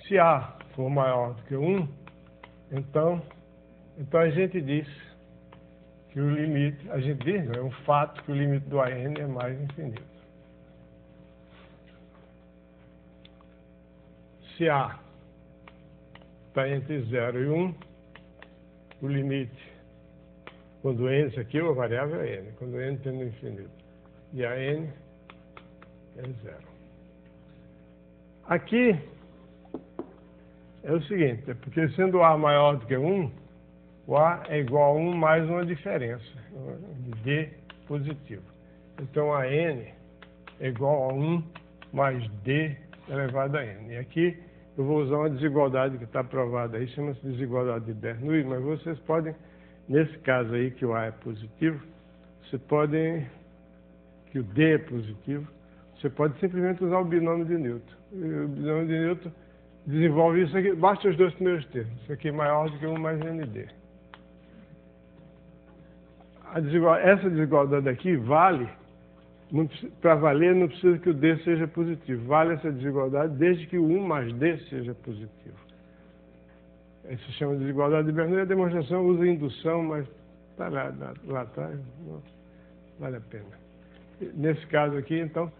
se A for maior do que 1, então a gente diz que o limite, a gente diz, é um fato que o limite do AN é mais infinito. Se A está entre 0 e 1, o limite, quando n, isso aqui é uma variável é n, quando n tende ao infinito, e a n é 0. Aqui é o seguinte, é porque sendo A maior do que 1, o A é igual a 1 mais uma diferença, de D positivo. Então a n é igual a 1 mais D elevado a n. E aqui eu vou usar uma desigualdade que está provada aí, chama-se desigualdade de Bernoulli, mas vocês podem, nesse caso aí que o A é positivo, você pode, que o D é positivo, você pode simplesmente usar o binômio de Newton. E o binômio de Newton desenvolve isso aqui, basta os dois primeiros termos, isso aqui é maior do que 1 mais ND. Essa desigualdade aqui vale, para valer não precisa que o D seja positivo, vale essa desigualdade desde que o 1 mais D seja positivo. Isso se chama de desigualdade de Bernoulli. A demonstração usa indução, mas está lá atrás, não vale a pena. Nesse caso aqui, então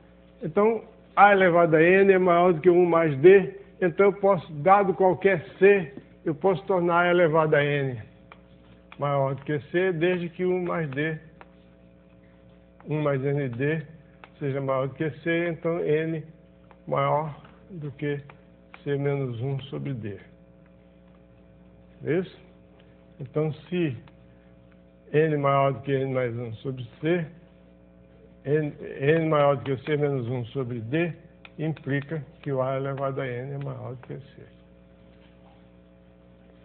A elevado a N é maior do que 1 mais D, então eu posso, dado qualquer C, eu posso tornar A elevado a N maior do que C, desde que 1 mais ND seja maior do que C, então N maior do que C menos 1 sobre D. Isso? Então, se N maior do que N mais 1 sobre C, N maior do que C menos 1 sobre D, implica que o A elevado a N é maior do que C.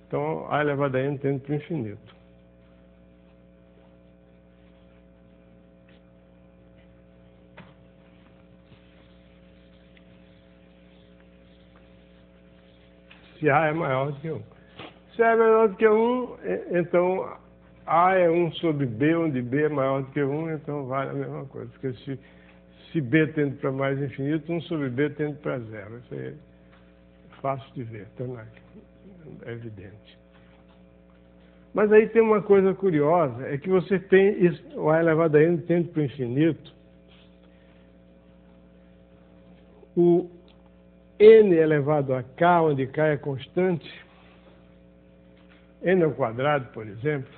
Então, A elevado a N tende para o infinito. Se A é maior do que 1. Se A é menor do que 1, então A é 1 sobre B, onde B é maior do que 1, então vale a mesma coisa. Porque se B tende para mais infinito, 1 sobre B tende para 0. Isso aí é fácil de ver, então é evidente. Mas aí tem uma coisa curiosa, é que você tem isso, o A elevado a N tende para o infinito, o N elevado a K, onde K é constante, N ao quadrado, por exemplo,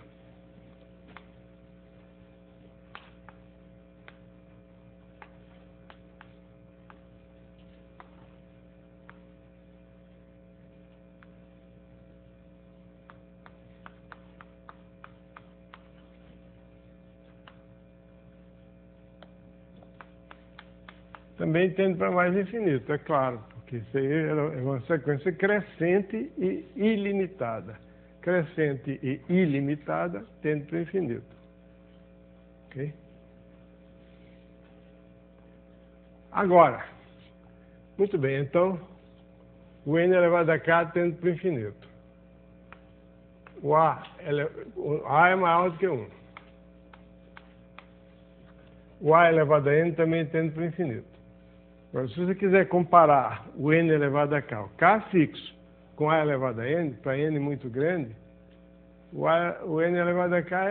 também tende para mais infinito, é claro, porque isso aí é uma sequência crescente e ilimitada. Crescente e ilimitada tende para o infinito. Ok? Agora, muito bem, então, o N elevado a K tende para o infinito. O A é maior do que 1. O A elevado a N também tende para o infinito. Agora, se você quiser comparar o N elevado a K, o K fixo, com A elevado a N, para N muito grande, o N elevado a K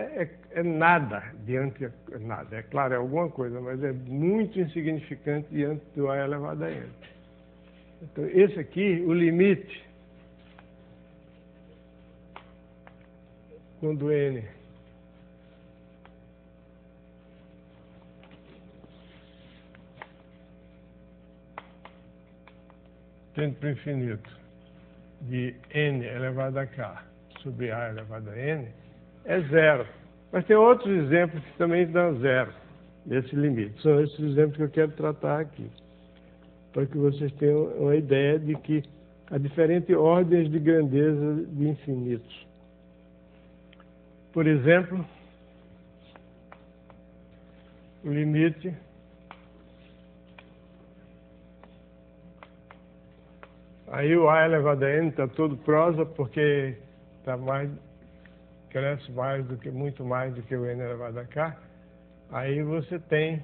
é nada diante de nada. É claro, é alguma coisa, mas é muito insignificante diante do A elevado a N. Então, esse aqui, o limite, quando N tende para o infinito de N elevado a K sobre A elevado a N, é 0. Mas tem outros exemplos que também dão 0, nesse limite. São esses exemplos que eu quero tratar aqui, para que vocês tenham uma ideia de que há diferentes ordens de grandeza de infinitos. Por exemplo, o limite aí o A elevado a N está todo prosa porque cresce muito mais do que o N elevado a K. Aí você tem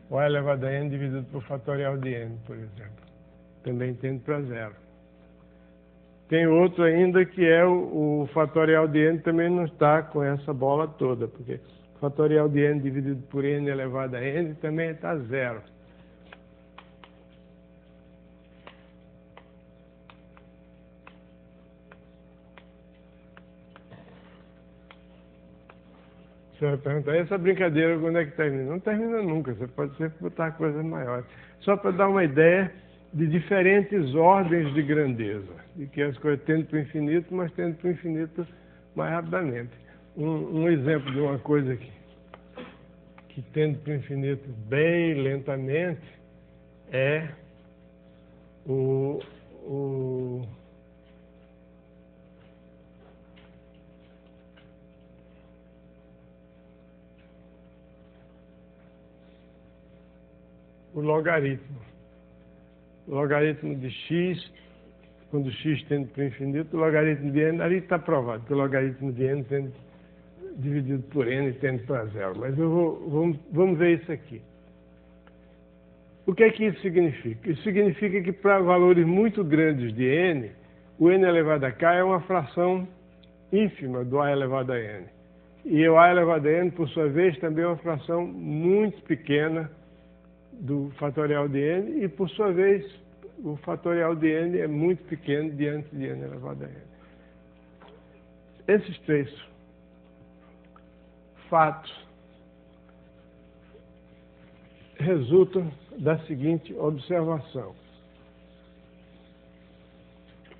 o A elevado a N dividido por fatorial de N, por exemplo. Também tende para 0. Tem outro ainda que é o fatorial de N também não está com essa bola toda, porque o fatorial de N dividido por N elevado a N também está 0. Você vai perguntar, essa brincadeira quando é que termina? Não termina nunca, você pode sempre botar coisas maiores. Só para dar uma ideia de diferentes ordens de grandeza, de que as coisas tendem para o infinito, mas tendem para o infinito mais rapidamente. Um exemplo de uma coisa que tende para o infinito bem lentamente é o logaritmo. O logaritmo de x, quando x tende para o infinito, o logaritmo de n, ali está provado que o logaritmo de n tende, dividido por n tende para 0. Mas vamos ver isso aqui. O que é que isso significa? Isso significa que para valores muito grandes de n, o n elevado a k é uma fração ínfima do a elevado a n. E o a elevado a n, por sua vez, também é uma fração muito pequena do fatorial de n, e por sua vez o fatorial de n é muito pequeno diante de n elevado a n. Esses três fatos resultam da seguinte observação.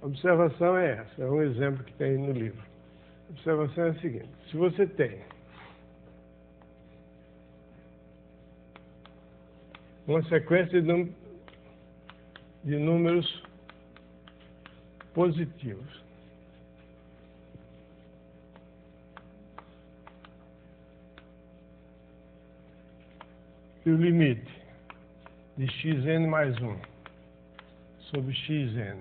A observação é essa, é um exemplo que tem no livro. A observação é a seguinte: se você tem uma sequência de números positivos, e o limite de xn mais 1 sobre xn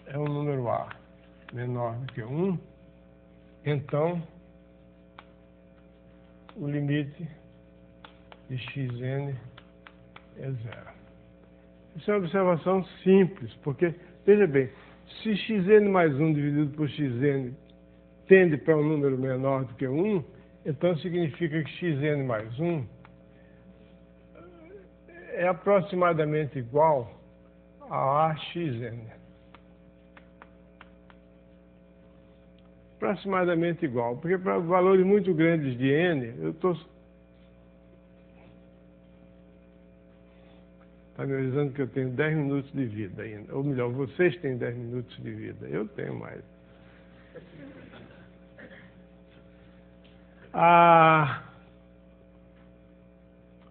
é um número A menor do que 1, então o limite de xn é zero. Isso é uma observação simples, porque, veja bem, se xn mais 1 dividido por xn tende para um número menor do que 1, então significa que xn mais 1 é aproximadamente igual a AXN. Aproximadamente igual, porque para valores muito grandes de n, eu estou... Está me avisando que eu tenho 10 minutos de vida ainda. Ou melhor, vocês têm 10 minutos de vida. Eu tenho mais.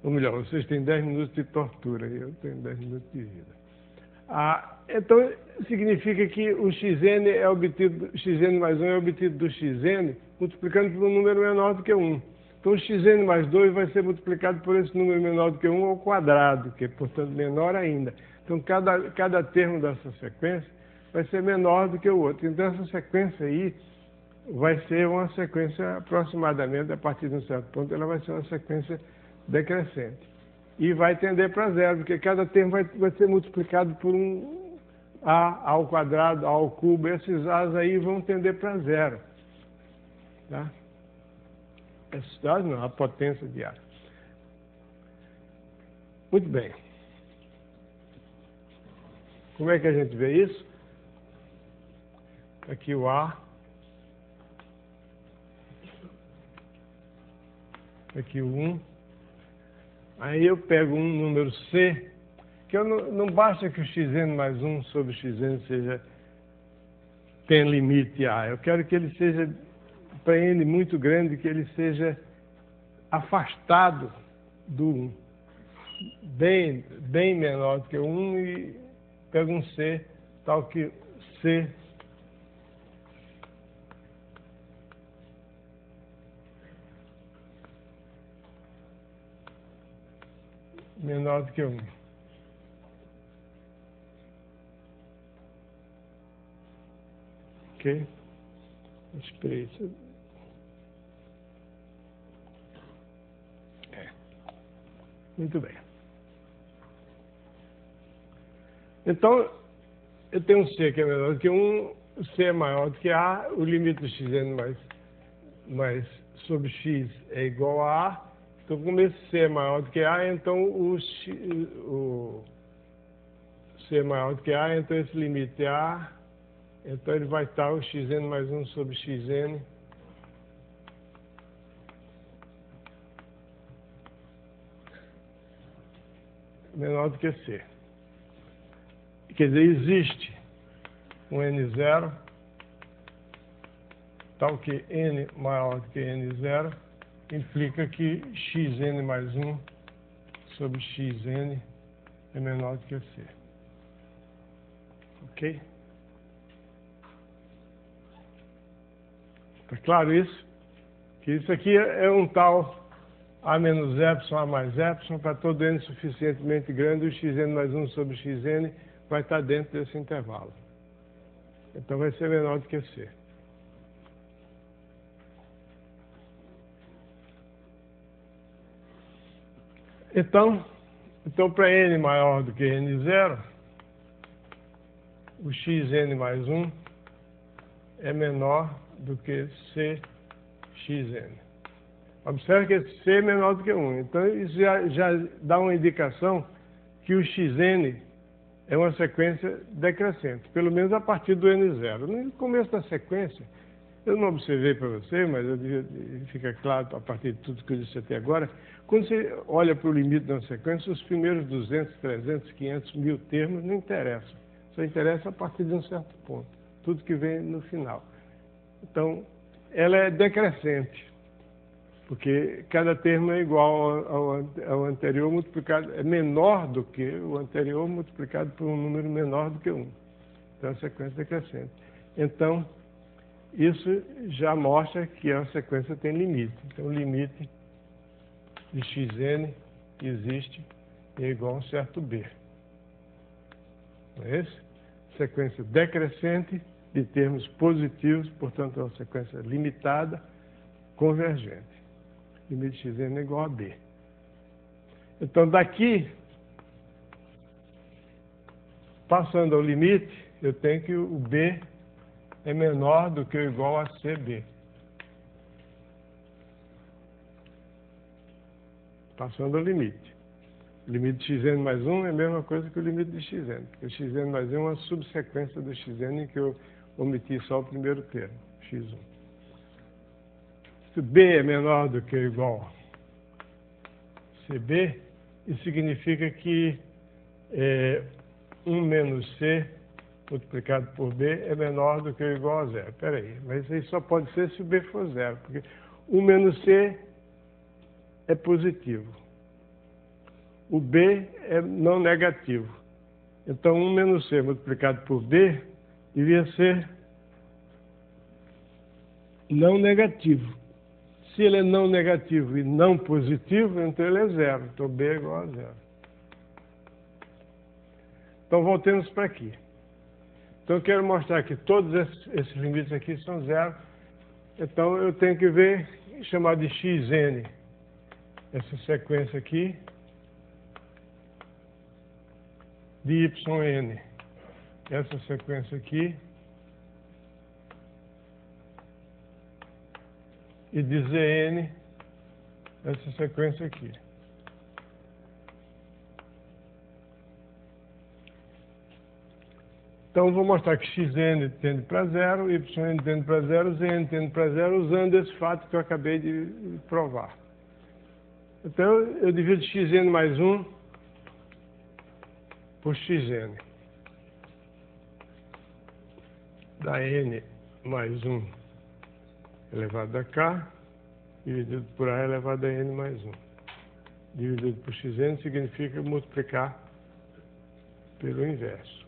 Ou melhor, vocês têm 10 minutos de tortura. Eu tenho 10 minutos de vida. Então, significa que o xn é obtido, xn mais 1 é obtido do xn multiplicando por um número menor do que 1. Então, o xn mais 2 vai ser multiplicado por esse número menor do que 1 ao quadrado, que é, portanto, menor ainda. Então, cada termo dessa sequência vai ser menor do que o outro. Então, essa sequência aí vai ser uma sequência aproximadamente, a partir de um certo ponto, ela vai ser uma sequência decrescente. E vai tender para zero, porque cada termo vai ser multiplicado por um A ao quadrado, A ao cubo. Esses A's aí vão tender para zero. Tá? Esses A's não, a potência de A. Muito bem. Como é que a gente vê isso? Aqui o A. Aqui o 1. Aí eu pego um número C, que não basta que o xn mais 1 sobre xn tenha limite A. Eu quero que ele seja, para n muito grande, que ele seja afastado do 1. Bem menor do que o 1, e pego um C, tal que C menor do que 1. Ok? Esperei isso. Muito bem. Então, eu tenho um C que é menor do que 1, o C é maior do que A, o limite do xn mais sobre x é igual a A. Então, como esse C é maior do que A, então o C é maior do que A, então esse limite é A, então ele vai estar o xn mais 1 sobre xn menor do que C. Quer dizer, existe um N0, tal que N maior do que N0, implica que xn mais 1 sobre xn é menor do que C. Ok? Está claro isso? Que isso aqui é um tal A menos epsilon, A mais epsilon, para todo n suficientemente grande, o xn mais 1 sobre xn vai estar dentro desse intervalo. Então vai ser menor do que C. Então para n maior do que n0, o xn mais 1 é menor do que cxn. Observe que esse C é menor do que 1. Então, isso já dá uma indicação que o xn é uma sequência decrescente, pelo menos a partir do n0. No começo da sequência, Eu não observei para você, mas fica claro a partir de tudo que eu disse até agora. Quando você olha para o limite de uma sequência, os primeiros 200, 300, 500, 1000 termos não interessam. Só interessa a partir de um certo ponto. Tudo que vem no final. Então, ela é decrescente, porque cada termo é igual ao anterior multiplicado, é menor do que o anterior multiplicado por um número menor do que 1. Então, é uma sequência decrescente. Então, isso já mostra que a sequência tem limite. Então, o limite de xn existe e é igual a um certo b. Não é isso? Sequência decrescente de termos positivos, portanto, é uma sequência limitada, convergente. Limite de xn é igual a b. Então, daqui, passando ao limite, eu tenho que o b é menor do que ou igual a cb. Passando ao limite. O limite de xn mais 1 é a mesma coisa que o limite de xn, porque o xn mais 1 é uma subsequência do xn em que eu omiti só o primeiro termo, x1. Se b é menor do que ou igual a cb, isso significa que 1 menos c multiplicado por b é menor do que ou igual a zero. Espera aí, mas isso aí só pode ser se o b for zero, porque 1 menos c é positivo. O b é não negativo. Então, 1 menos c multiplicado por b devia ser não negativo. Se ele é não negativo e não positivo, então ele é zero. Então, b é igual a zero. Então, voltemos para aqui. Então, eu quero mostrar que todos esses limites aqui são zero. Então, eu tenho que ver, chamar de xn, essa sequência aqui, de yn, essa sequência aqui, e de zn, essa sequência aqui. Então, vou mostrar que xn tende para zero, yn tende para zero, zn tende para zero, usando esse fato que eu acabei de provar. Então, eu divido xn mais 1 por xn. Dá n mais 1 elevado a k, dividido por a elevado a n mais 1. Dividido por xn significa multiplicar pelo inverso.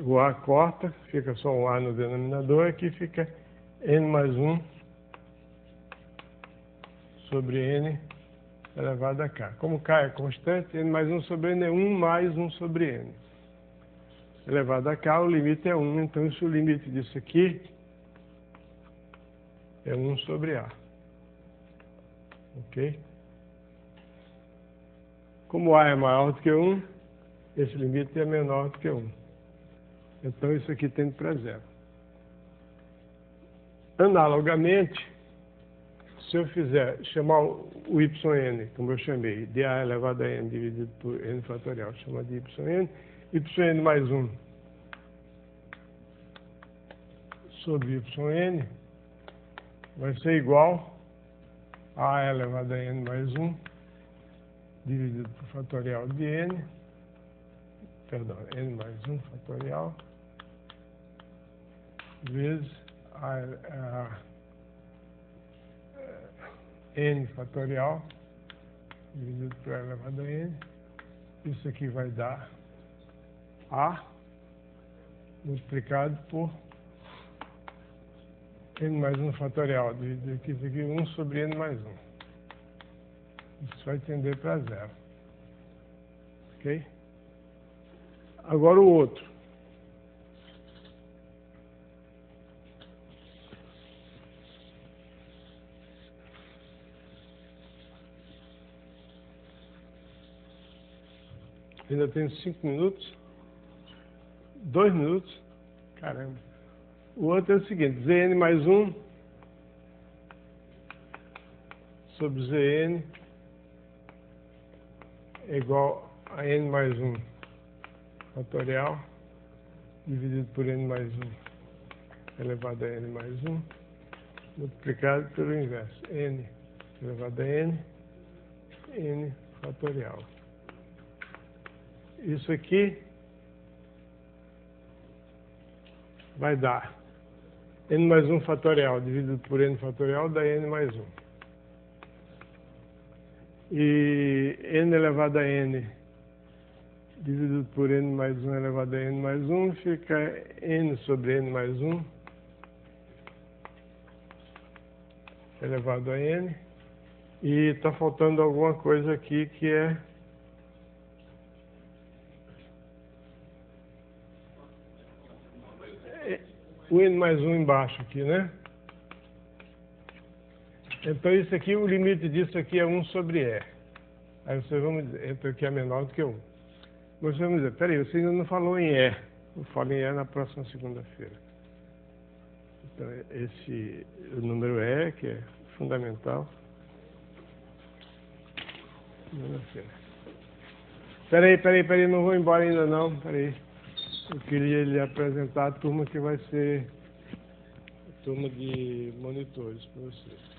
O a corta, fica só um a no denominador, aqui fica n mais 1 sobre n elevado a k. Como k é constante, n mais 1 sobre n é 1 mais 1 sobre n. Elevado a k, o limite é 1, então isso, o limite disso aqui é 1 sobre a. Ok? Como a é maior do que 1, esse limite é menor do que 1. Então, isso aqui tende para zero. Analogamente, se eu fizer, chamar o yn, como eu chamei, de a elevado a n dividido por n fatorial, chama de yn mais 1 sobre yn vai ser igual a elevado a n mais 1 dividido por fatorial de n, perdão, n mais 1 fatorial, vezes n fatorial dividido por elevado a n. Isso aqui vai dar a multiplicado por n mais 1 fatorial, dividido aqui, isso aqui 1 sobre n mais 1. Isso vai tender para zero. Ok? Agora o outro. Ainda tenho 5 minutos. 2 minutos. Caramba. O outro é o seguinte, Zn mais 1 sobre Zn é igual a n mais 1 fatorial dividido por n mais 1 elevado a n mais 1 multiplicado pelo inverso, n elevado a n fatorial. Isso aqui vai dar n mais 1 fatorial dividido por n fatorial dá n mais 1. E n elevado a n dividido por n mais 1 elevado a n mais 1 fica n sobre n mais 1 elevado a n. E está faltando alguma coisa aqui que é o n mais 1 embaixo aqui, né? Então isso aqui, o limite disso aqui é 1 sobre e. Aí vocês vão dizer, então aqui é menor do que 1. Mas vocês vão dizer, peraí, você ainda não falou em e. Eu falo em e na próxima segunda-feira. Então esse, o número e, que é fundamental. Peraí, não vou embora ainda não, peraí. Eu queria lhe apresentar a turma que vai ser a turma de monitores para vocês.